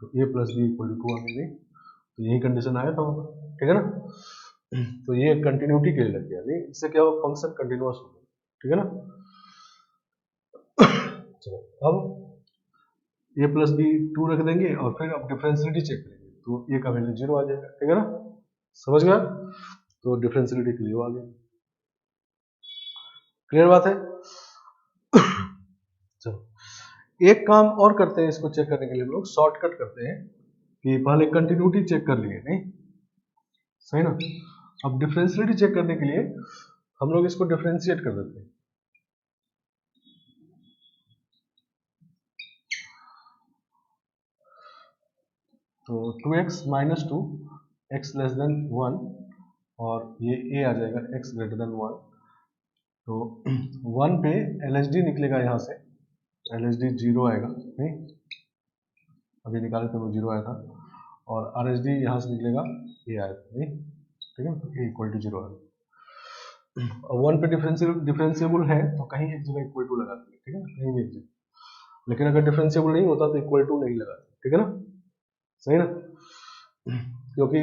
तो a plus b equal to 2 आ गया, नहीं, तो यही कंडीशन आया था, ठीक है ना। तो ये कंटिन्यूटी के लिए लग गया, नहीं, इससे क्या होगा, फंक्शन कंटिन्यूअस हो गया, ठीक है ना। चलो अब a प्लस बी 2 रख देंगे और फिर अब डिफरेंशियलिटी चेक करेंगे, तो a का वैल्यू 0 आ जाएगा, ठीक है ना, समझ गया। तो डिफरेंशियलिटी क्लियर आ गया, क्लियर बात है। चलो एक काम और करते हैं, इसको चेक करने के लिए हम लोग शॉर्टकट करते हैं कि पहले कंटिन्यूटी चेक कर लिए, नहीं, सही ना। अब डिफरेंशियलिटी चेक करने के लिए हम लोग इसको डिफरेंशिएट कर देते हैं, तो 2x minus 2 x less than 1 और ये a आ जाएगा x ग्रेटर देन 1, तो 1 पे LHD निकलेगा, यहाँ से LHD 0 आएगा, नहीं, अभी निकाले तो 0 आया था, और RHD यहाँ से निकलेगा a आया था, नहीं, ठीक है, तो a इक्वल टू 0 आएगा। 1 पे डिफरेंशिएबल है तो कहीं एक जगह इक्वल टू लगा देंगे, ठीक है ना, कहीं भी एक जगह, लेकिन अगर डिफरेंशिएबल नहीं होता तो इक्वल टू नहीं लगाते, ठीक है ना, सही ना, क्योंकि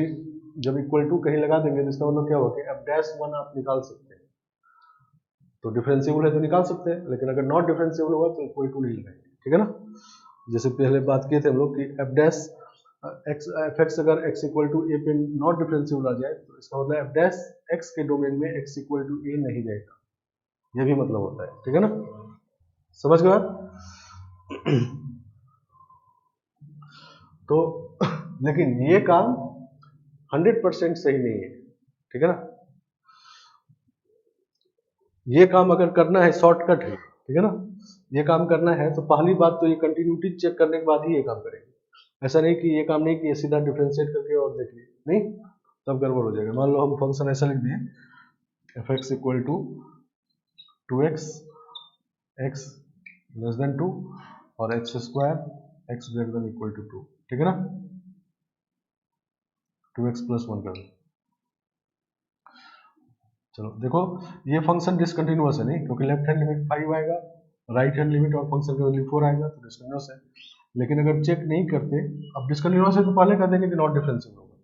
जब इक्वल टू कहीं लगा देंगे तो इसका मतलब क्या होगा कि f'1 आप निकाल सकते हैं, तो डिफरेंशिएबल है तो निकाल सकते हैं, लेकिन अगर नॉट डिफरेंशिएबल होगा तो इक्वल टू नहीं लगाएंगे, ठीक है ना। जैसे पहले बात किए थे हम लोग कि f(x) अगर x इक्वल टू a पे नॉट डिफरेंशिएबल आ जाए तो इसका मतलब f' x के डोमेन में x इक्वल टू a नहीं जाएगा, यह भी मतलब होता है, ठीक है ना, समझ गए। तो लेकिन ये काम 100% सही नहीं है, ठीक है ना, ये काम अगर करना है शॉर्टकट है, ठीक है ना, ये काम करना है तो पहली बात तो ये कंटिन्यूटी चेक करने के बाद ही ये काम करेंगे, ऐसा नहीं कि ये काम नहीं किया सीधा डिफरेंशिएट करके और देख लिए, नहीं, तब गड़बड़ हो जाएगा। मान लो हम फंक्शन ऐसा लिख दिए f(x) equal to 2x x less than 2 और x² x greater than equal to 2, ठीक है ना, 2x प्लस 1 कर दो। चलो देखो ये फंक्शन डिसकंटिन्यूअस है, नहीं, क्योंकि लेफ्ट हैंड लिमिट 5 आएगा, राइट हैंड लिमिट और फंक्शन का वैल्यू 4 आएगा, तो डिसकंटिन्यूअस है। लेकिन अगर चेक नहीं करते, अब डिसकंटिन्यूअस है तो पहले कह देंगे कि नॉट डिफरेंशिएबल होगा,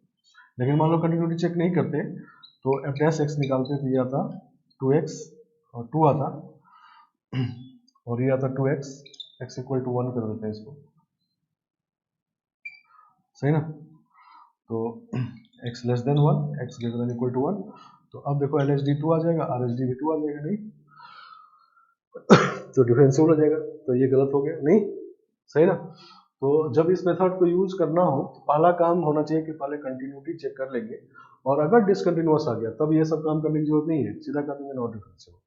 लेकिन मान लो कंटिन्यूटी चेक नहीं करते तो f' x निकालते तो ये आता 2x और 2 आता, और ये आता 2x x इक्वल टू 1 कर देते हैं इसको, सही ना, तो x less than 1 x greater than equal to 1, तो अब देखो LHD 2 आ जाएगा, RHD भी 2 आ जाएगा, नहीं, तो डिफरेंशिएबल हो जाएगा, तो ये गलत हो गया, नहीं, सही ना। तो जब इस मेथड को यूज करना हो तो पहला काम होना चाहिए कि पहले कंटिन्यूटी चेक कर लेंगे, और अगर डिसकंटिन्यूअस आ गया तब ये सब काम करने की जरूरत नहीं है, सीधा कर देंगे नॉट डिफरेंशिएबल।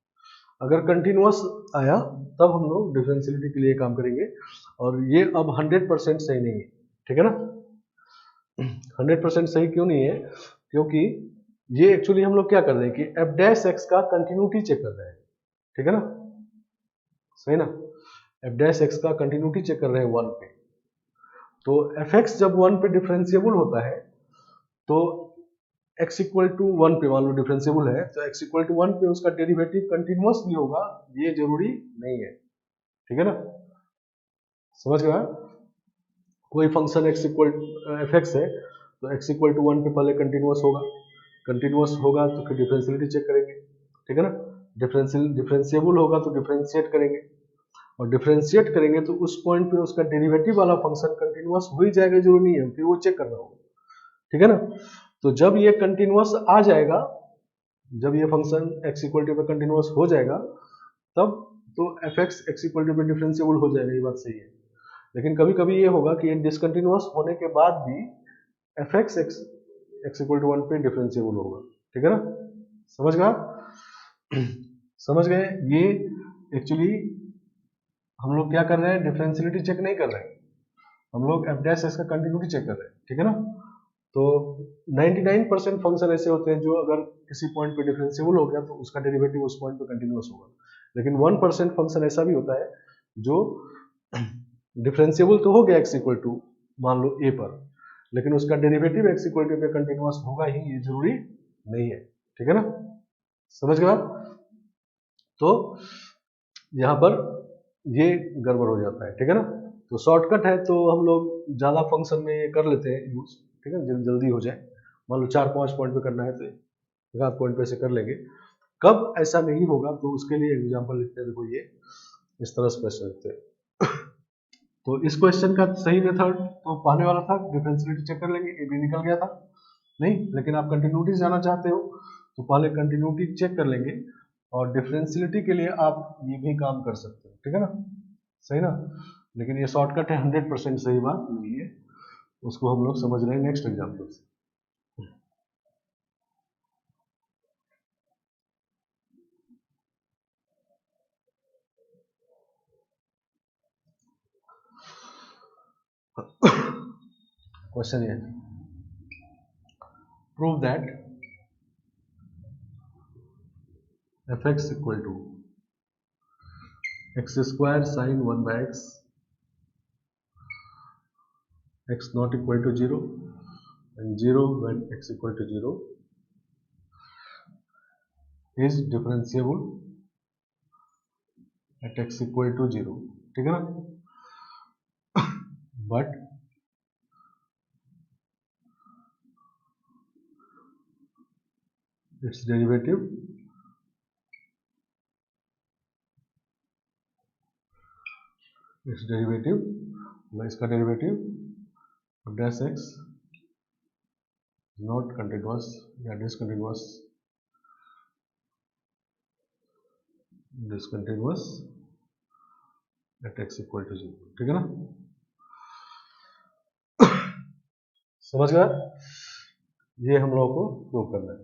अगर कंटिन्यूअस आया तब हम लोग डिफरेंशियलिटी के लिए काम करेंगे, और ये अब 100% सही नहीं है, ठीक है ना। 100% सही क्यों नहीं है, क्योंकि ये एक्चुअली हम लोग क्या कर रहे हैं कि एफ डैश एक्स का कंटिन्यूटी चेक कर रहे हैं, ठीक है ना, सही ना। एफ डैश एक्स का कंटिन्यूटी चेक कर रहे हैं 1 पे, तो एफ एक्स जब 1 पे डिफरेंशिएबल होता है तो x इक्वल टू 1 पे मान लो डिफरेंशिएबल है, तो x इक्वल टू 1 पे उसका डेरिवेटिव कंटिन्यूअस भी होगा, ये जरूरी नहीं है, ठीक है ना, समझ गया। कोई function x equal F x है तो x इक्वल टू 1 पे पहले कंटिन्यूअस होगा, कंटिन्यूअस होगा तो फिर डिफरेंशियलिटी चेक करेंगे, ठीक है ना। डिफरेंशिएबल होगा तो डिफरेंशिएट करेंगे, और डिफरेंशिएट करेंगे तो उस पॉइंट पे उसका डेरिवेटिव वाला फंक्शन कंटिन्यूअस हो ही जाएगा, जरूरी नहीं है, फिर वो चेक करना होगा, ठीक है ना। तो जब ये कंटिन्यूअस आ जाएगा, जब ये फंक्शन x इक्वल टू पे कंटिन्यूअस हो जाएगा तब तो f x x equal to पे डिफरेंशिएबल हो जाएगा, ये बात सही है। लेकिन कभी कभी ये होगा कि ये डिसकंटिन्यूअस होने के बाद भी f x x equal to 1 पे डिफरेंशिएबल होगा, ठीक है ना, समझ गए। समझ गए। ये एक्चुअली हम लोग क्या कर रहे हैं, डिफरेंशियलिटी चेक नहीं कर रहे हैं, हम लोग एफ डैश एक्स का कंटिन्यूटी चेक कर रहे हैं, ठीक है ना। तो 99% फंक्शन ऐसे होते हैं जो अगर किसी पॉइंट पे डिफरेंशिएबल हो गया तो उसका डेरिवेटिव उस पॉइंट पे कंटिन्यूअस होगा, लेकिन 1% फंक्शन ऐसा भी होता है जो डिफरेंशिएबल तो हो गया x इक्वल टू मान लो a पर, लेकिन उसका डेरिवेटिव x इक्वल टू पे कंटिन्यूअस होगा ही, ये जरूरी नहीं है, ठीक है ना, समझ गए आप। तो यहाँ पर ये गड़बड़ हो जाता है, ठीक है ना। तो शॉर्टकट है तो हम लोग ज्यादा फंक्शन में ये कर लेते हैं यूज, ठीक है, जल्दी हो जाए। मान लो 4-5 पॉइंट पे करना है तो एक आध पॉइंट पे से कर लेंगे। कब ऐसा नहीं होगा तो उसके लिए एग्जांपल लिखते हैं, देखो ये इस तरह से क्वेश्चन लिखते हैं। तो इस क्वेश्चन का सही मेथड तो पहले वाला था, डिफरेंशियलिटी चेक कर लेंगे, ये भी निकल गया था नहीं, लेकिन आप कंटिन्यूटी जाना चाहते हो तो पहले कंटिन्यूटी चेक कर लेंगे, और डिफरेंशियलिटी के लिए आप ये भी काम कर सकते हो, ठीक है ना, सही ना। लेकिन ये शॉर्टकट है, 100% सही बात नहीं है, उसको हम लोग समझ रहे हैं नेक्स्ट एग्जाम्पल से। क्वेश्चन ये, prove that f x equal to x square sine 1 by x not equal to 0 and 0 when x equal to 0 is differentiable at x equal to 0, ठीक है ना। but its derivative इसका derivative dash X not continuous या discontinuous at x equal to 0, ठीक है ना, समझ गया। ये हम लोगों को प्रूव करना है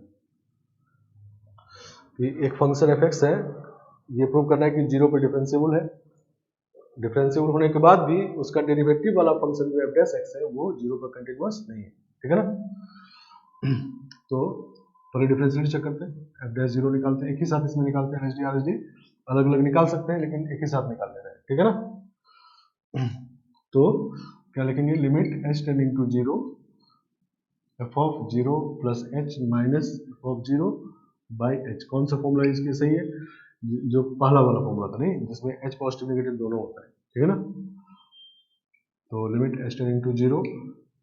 कि एक फंक्शन एफ एक्स है, ये प्रूव करना है कि 0 पे डिफरेंशिएबल है, डिफरेंशिएबल होने के बाद भी उसका डेरिवेटिव वाला फंक्शन जो एफ डैश एक्स है वो 0 पर कंटिन्यूअस नहीं है, ठीक है ना। तो पहले डिफरेंशिएलिटी चेक करते हैं, एफ डैश 0 निकालते हैं, एक ही साथ इसमें निकालते हैं, H D R H D अलग अलग निकाल सकते हैं लेकिन एक ही साथ निकाल ले रहे हैं, ठीक है ना। तो क्या लिखेंगे, limit h tending to 0 f of 0 plus h minus f of 0 by h. कौन सा फॉर्मूला इसके सही है, जो पहला वाला फॉर्मूला था नहीं, जिसमें एच पॉजिटिव नेगेटिव दोनों होता है, ठीक है ना। तो लिमिट एच टेंडिंग टू 0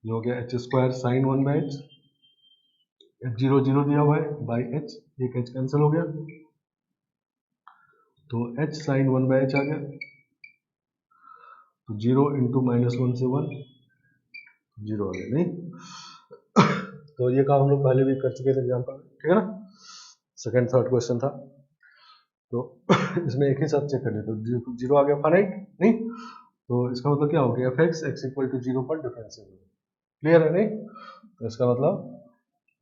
जो हो गया H square sine 1 by H, H 0 0 दिया हुआ है बाई एच, एक एच कैंसिल हो गया तो एच साइन 1 बाई एच आ गया, तो 0 इंटू -1 से 1 0 आ गया नहीं। तो ये काम हम लोग पहले भी कर चुके थे एग्जाम्पल, ठीक है ना, सेकंड थर्ड क्वेश्चन था। तो इसमें एक ही साथ चेक कर लेते, तो 0 आ गया फाइनाइट नहीं, तो इसका मतलब क्या हो गया, f x x equal to 0 पर डिफरेंशिएबल। क्लियर है नहीं? तो इसका मतलब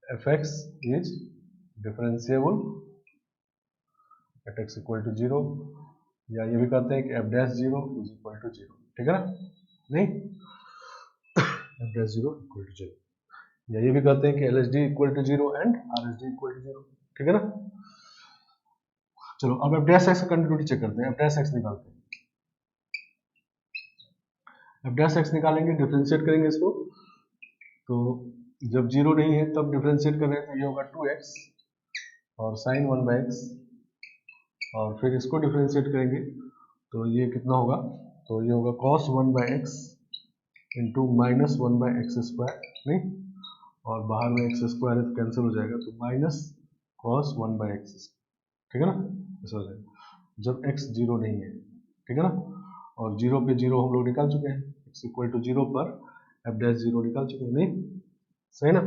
f x is differentiable at x equal to 0, या ये भी कहते हैं कि f dash 0 is equal to 0। ठीक है ना? नहीं, एफ डैश 0 इक्वल टू 0, या ये भी कहते हैं कि L H D equal to 0 and R H D equal to 0। ठीक है ना? चलो अब एफ डैश एक्स का कंटिन्यूटी चेक करते हैं। एफ डैश एक्स निकालते हैं। एफ डैश एक्स निकालेंगे, डिफरेंशिएट करेंगे इसको, तो जब 0 नहीं है तब डिफरेंशिएट कर रहे हैं तो ये होगा 2x और साइन 1/x, और फिर इसको डिफरेंशिएट करेंगे तो ये कितना होगा, तो ये होगा cos 1/x into minus 1/x², नहीं, और बाहर में x² है तो कैंसिल हो जाएगा, तो माइनस cos 1/x। ठीक है ना? ऐसा हो जाएगा जब x 0 नहीं है। ठीक है ना? और 0 पे 0 हम लोग निकाल चुके हैं, x इक्वल टू 0 पर एफ डैश 0 निकाल चुके हैं। नहीं, सही ना?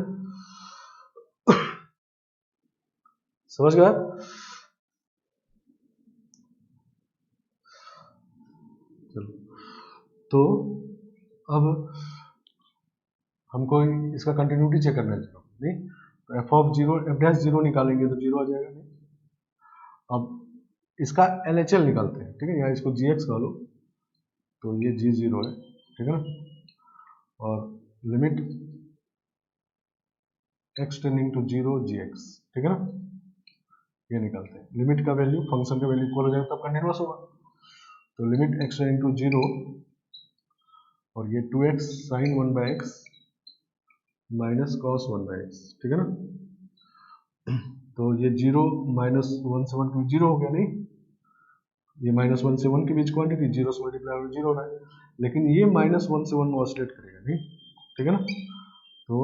समझ गया? चलो, तो अब हमको इसका कंटिन्यूटी चेक करना है। नहीं, तो एफ ऑफ 0 एफ डैश 0 निकालेंगे तो 0 आ जाएगा। नहीं, अब इसका LHL निकालते हैं। ठीक है, यहाँ इसको GX कह लो, तो ये G0 है। ठीक है ना? और limit x tending to 0 GX। ठीक है ना? ये निकालते हैं। लिमिट का वैल्यू फंक्शन का वैल्यू इक्वल हो जाएगा तब कंटिन्यूअस होगा। तो लिमिट x टेंडिंग टू 0 और ये 2x sign 1/x minus cos 1/x। ठीक है ना? तो ये 0 माइनस 1 से 1 के बीच 0 हो गया। नहीं, ये माइनस 1 से 1 के बीच क्वांटिटी 0 से मल्टीप्लाई हो 0 है, लेकिन ये माइनस 1 से 1 में ऑसिलेट करेगा। नहीं, ठीक है ना? तो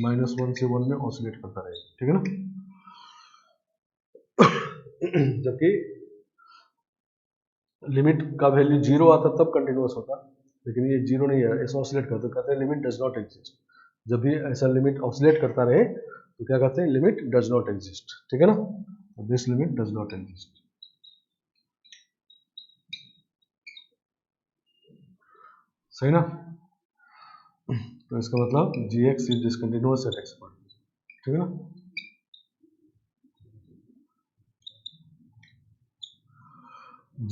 माइनस 1 से 1 में ऑसिलेट करता रहेगा। ठीक है ना? जबकि लिमिट का वैल्यू 0 आता तब कंटिन्यूअस होता, लेकिन ये 0 नहीं है, ऐसा ऑसिलेट करता, कहते हैं लिमिट डज नॉट एग्जिस्ट। जब भी ऐसा लिमिट ऑसिलेट करता रहे तो क्या कहते हैं, लिमिट डज नॉट एग्जिस्ट। ठीक है ना? This limit does not exist. सही ना? तो इसका मतलब gx is discontinuous at x point. ठीक है ना?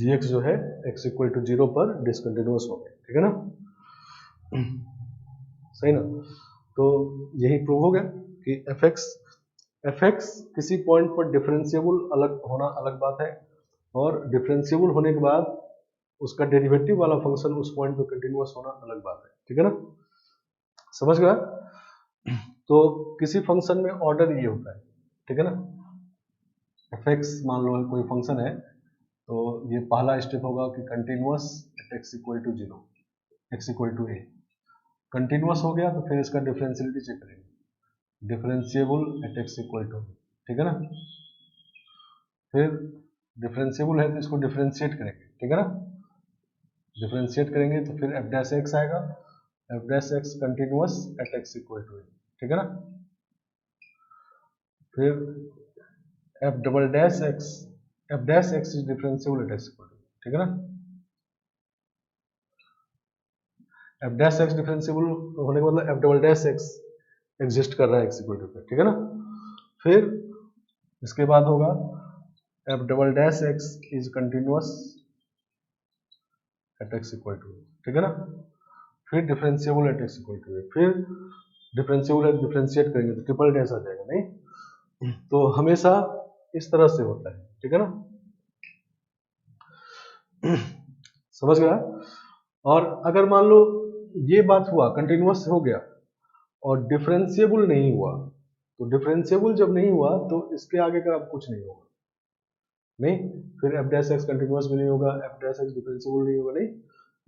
gx जो है x इक्वल टू 0 पर डिसकंटिन्यूअस हो गया। ठीक है ना? सही ना? तो यही प्रूव हो गया कि fx किसी पॉइंट पर डिफरेंशिएबल अलग होना अलग बात है, और डिफरेंशिएबल होने के बाद उसका डेरिवेटिव वाला फंक्शन उस पॉइंट पर कंटिन्यूअस होना अलग बात है। ठीक है ना? समझ गया? तो किसी फंक्शन में ऑर्डर ये होता है। ठीक है ना? fx मान लो कोई फंक्शन है, तो ये पहला स्टेप होगा कि continuous at x equal to 0, x equal to a। Continuous हो गया तो फिर इसका डिफरेंशियलिटी चेक करेंगे, differentiable at x equal to. ठीक है ना? फिर डिफरेंशिएबल है तो इसको डिफरेंशिएट करेंगे। ठीक है ना? डिफरेंशिएट करेंगे तो फिर एफ डैश एक्स आएगा, f dash x continuous at x equal to a। ठीक है ना? फिर f double dash x is differentiable at x equal to. ठीक है ना? एफ डैश एक्स डिफरेंशिएबल होने का मतलब F double dash x exist कर रहा है x इक्वल टू पे। ठीक है ना? फिर इसके बाद होगा f double dash x is continuous at x equal to. ठीक है ना? फिर differentiable at x equal to, फिर डिफरेंशिएबल डिफरेंशिएट करेंगे तो ट्रिपल डैश आ जाएगा। नहीं, तो हमेशा इस तरह से होता है। ठीक है ना? समझ गया? और अगर मान लो ये बात हुआ, कंटिन्यूअस हो गया और डिफरेंशिएबल नहीं हुआ, तो डिफरेंशिएबल जब नहीं हुआ तो इसके आगे का अब कुछ नहीं होगा। नहीं, फिर एफ डैश एक्स कंटिन्यूअस भी नहीं होगा, एफ डैश एक्स डिफरेंशिएबल नहीं होगा। नहीं,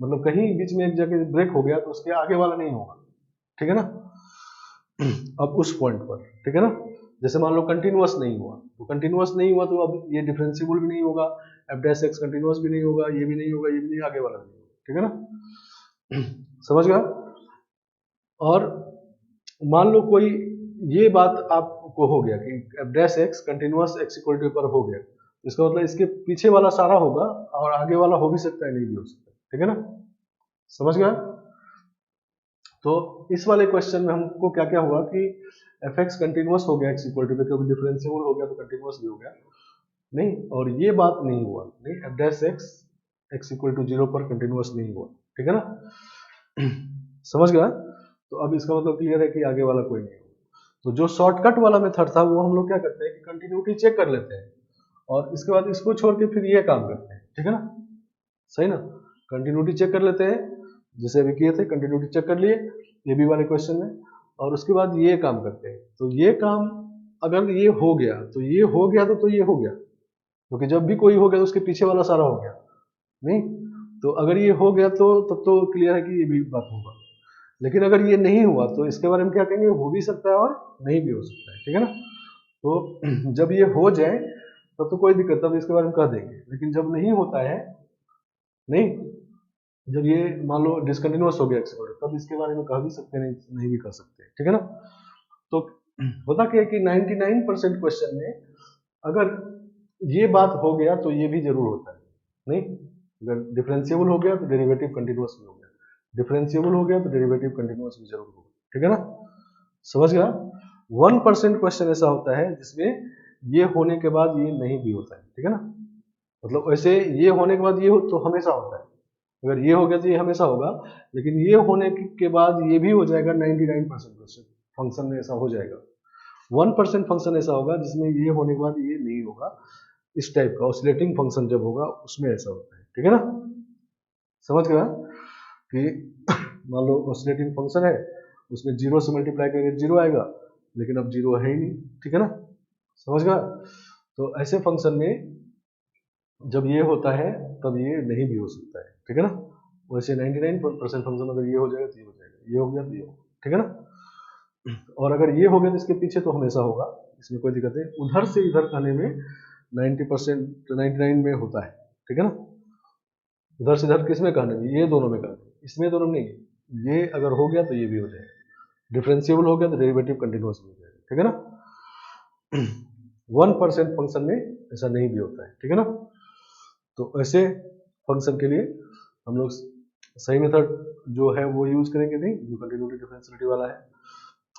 मतलब कहीं बीच में एक जगह ब्रेक हो गया तो उसके आगे वाला नहीं होगा। ठीक है ना? अब उस पॉइंट पर, ठीक है ना, जैसे मान लो कंटिन्यूअस नहीं हुआ, तो कंटिन्यूअस नहीं हुआ तो अब ये डिफरेंशिएबल भी नहीं होगा, एफ डैश एक्स कंटिन्यूअस भी नहीं होगा, ये भी नहीं होगा, ये भी नहीं, आगे वाला नहीं होगा। ठीक है ना? समझ गया? और मान लो कोई ये बात आपको हो गया कि f dash x continuous x equal to पर हो गया, इसका मतलब इसके पीछे वाला सारा होगा और आगे वाला हो भी सकता है, नहीं भी हो सकता। ठीक है ना? समझ गया? तो इस वाले क्वेश्चन में हमको क्या क्या हुआ कि एफ एक्स कंटिन्यूस हो गया एक्स इक्वल टू पे, क्योंकि डिफरेंशिएबल हो गया तो कंटिन्यूस भी हो गया नहीं, और ये बात नहीं हुआ नहीं, f dash x x equal to 0 पर कंटिन्यूस नहीं हुआ, ठीक है ना? समझ गया? तो अब इसका मतलब क्लियर है कि आगे वाला कोई नहीं होगा। तो जो शॉर्टकट वाला मेथड था वो हम लोग क्या करते हैं कि कंटिन्यूटी चेक कर लेते हैं और इसके बाद इसको छोड़ के फिर ये काम करते हैं, ठीक है ना? सही ना? कंटिन्यूटी चेक कर लेते हैं जैसे अभी किए थे, कंटिन्यूटी चेक कर लिए ये भी वाले क्वेश्चन में, और उसके बाद ये काम करते हैं। तो ये काम अगर ये हो गया तो ये हो गया तो ये हो गया, क्योंकि जब भी कोई हो गया तो उसके पीछे वाला सारा हो गया नहीं। तो अगर ये हो गया तो तब तो क्लियर है कि ये भी बात होगा। लेकिन अगर ये नहीं हुआ तो इसके बारे में क्या कहेंगे, हो भी सकता है और नहीं भी हो सकता है, ठीक है ना? तो जब ये हो जाए तब तो कोई दिक्कत, तब इसके बारे में कह देंगे। लेकिन जब नहीं होता है नहीं, जब ये मान लो डिसकंटिन्यूअस हो गया एक्सपोर्ट, तब इसके बारे में कह भी सकते हैं, नहीं भी कह सकते, ठीक है ना? तो होता क्या है कि 99% क्वेश्चन में अगर ये बात हो गया तो ये भी जरूर होता है नहीं। अगर डिफरेंशिएबल हो गया तो डेरिवेटिव कंटिन्यूअस भी हो गया, डिफरेंशिएबल हो गया तो डेरिवेटिव कंटिन्यूअस भी जरूर होगा, ठीक है ना? समझ गया? 1% क्वेश्चन ऐसा होता है जिसमें ये होने के बाद ये नहीं भी होता है, ठीक है ना? मतलब वैसे ये होने के बाद ये हो तो हमेशा होता है, अगर ये हो गया तो ये हमेशा होगा, लेकिन ये होने के बाद ये भी हो जाएगा 99% क्वेश्चन फंक्शन में ऐसा हो जाएगा। 1% फंक्शन ऐसा होगा जिसमें ये होने के बाद ये नहीं होगा, इस टाइप का ऑसिलेटिंग फंक्शन जब होगा उसमें ऐसा होता है, ठीक है ना? समझ गया कि मान लो ऑसिलेटिंग फंक्शन है, उसमें 0 से मल्टीप्लाई करेंगे 0 आएगा, लेकिन अब 0 है ही नहीं, ठीक है ना? समझ गया? तो ऐसे फंक्शन में जब ये होता है तब ये नहीं भी हो सकता है, ठीक है ना? वैसे 99% फंक्शन अगर ये हो जाएगा तो ये हो जाएगा, ये हो गया तो ये होगा, ठीक है ना? और अगर ये हो गया तो इसके पीछे तो हमेशा होगा, इसमें कोई दिक्कत नहीं। उधर से इधर कहने में 90% 99 में होता है, ठीक है ना? उधर से इधर किसमें कहने में, ये दोनों में कहने में, इसमें दोनों में नहीं। ये अगर हो गया तो ये भी हो जाएगा, डिफरेंशिएबल हो गया तो डेरिवेटिव कंटिन्यूअस भी हो जाएगा, ठीक है ना? 1% फंक्शन में ऐसा नहीं भी होता है, ठीक है ना? तो ऐसे फंक्शन के लिए हम लोग सही मेथड जो है वो यूज करेंगे नहीं, जो कंटिन्यूटी डिफरेंशियलिटी वाला है,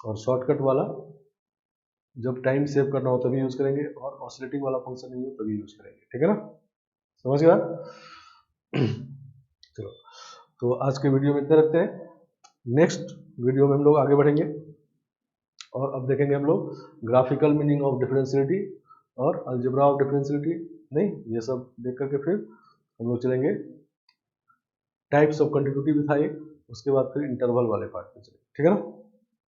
और शॉर्टकट वाला जब टाइम सेव करना हो तभी यूज करेंगे, और ऑसिलेटिंग वाला फंक्शन नहीं हो तभी यूज करेंगे, ठीक है ना? समझ गया? चलो, तो आज के वीडियो में इतना रखते हैं। नेक्स्ट वीडियो में हम लोग आगे बढ़ेंगे और अब देखेंगे हम लोग ग्राफिकल मीनिंग ऑफ डिफरेंशियलिटी और अलजेब्रा ऑफ डिफरेंशियलिटी, नहीं ये सब देख करके फिर हम लोग चलेंगे टाइप्स ऑफ कंटिन्यूटी भी था एक, उसके बाद फिर इंटरवल वाले पार्ट में चलेंगे, ठीक है ना?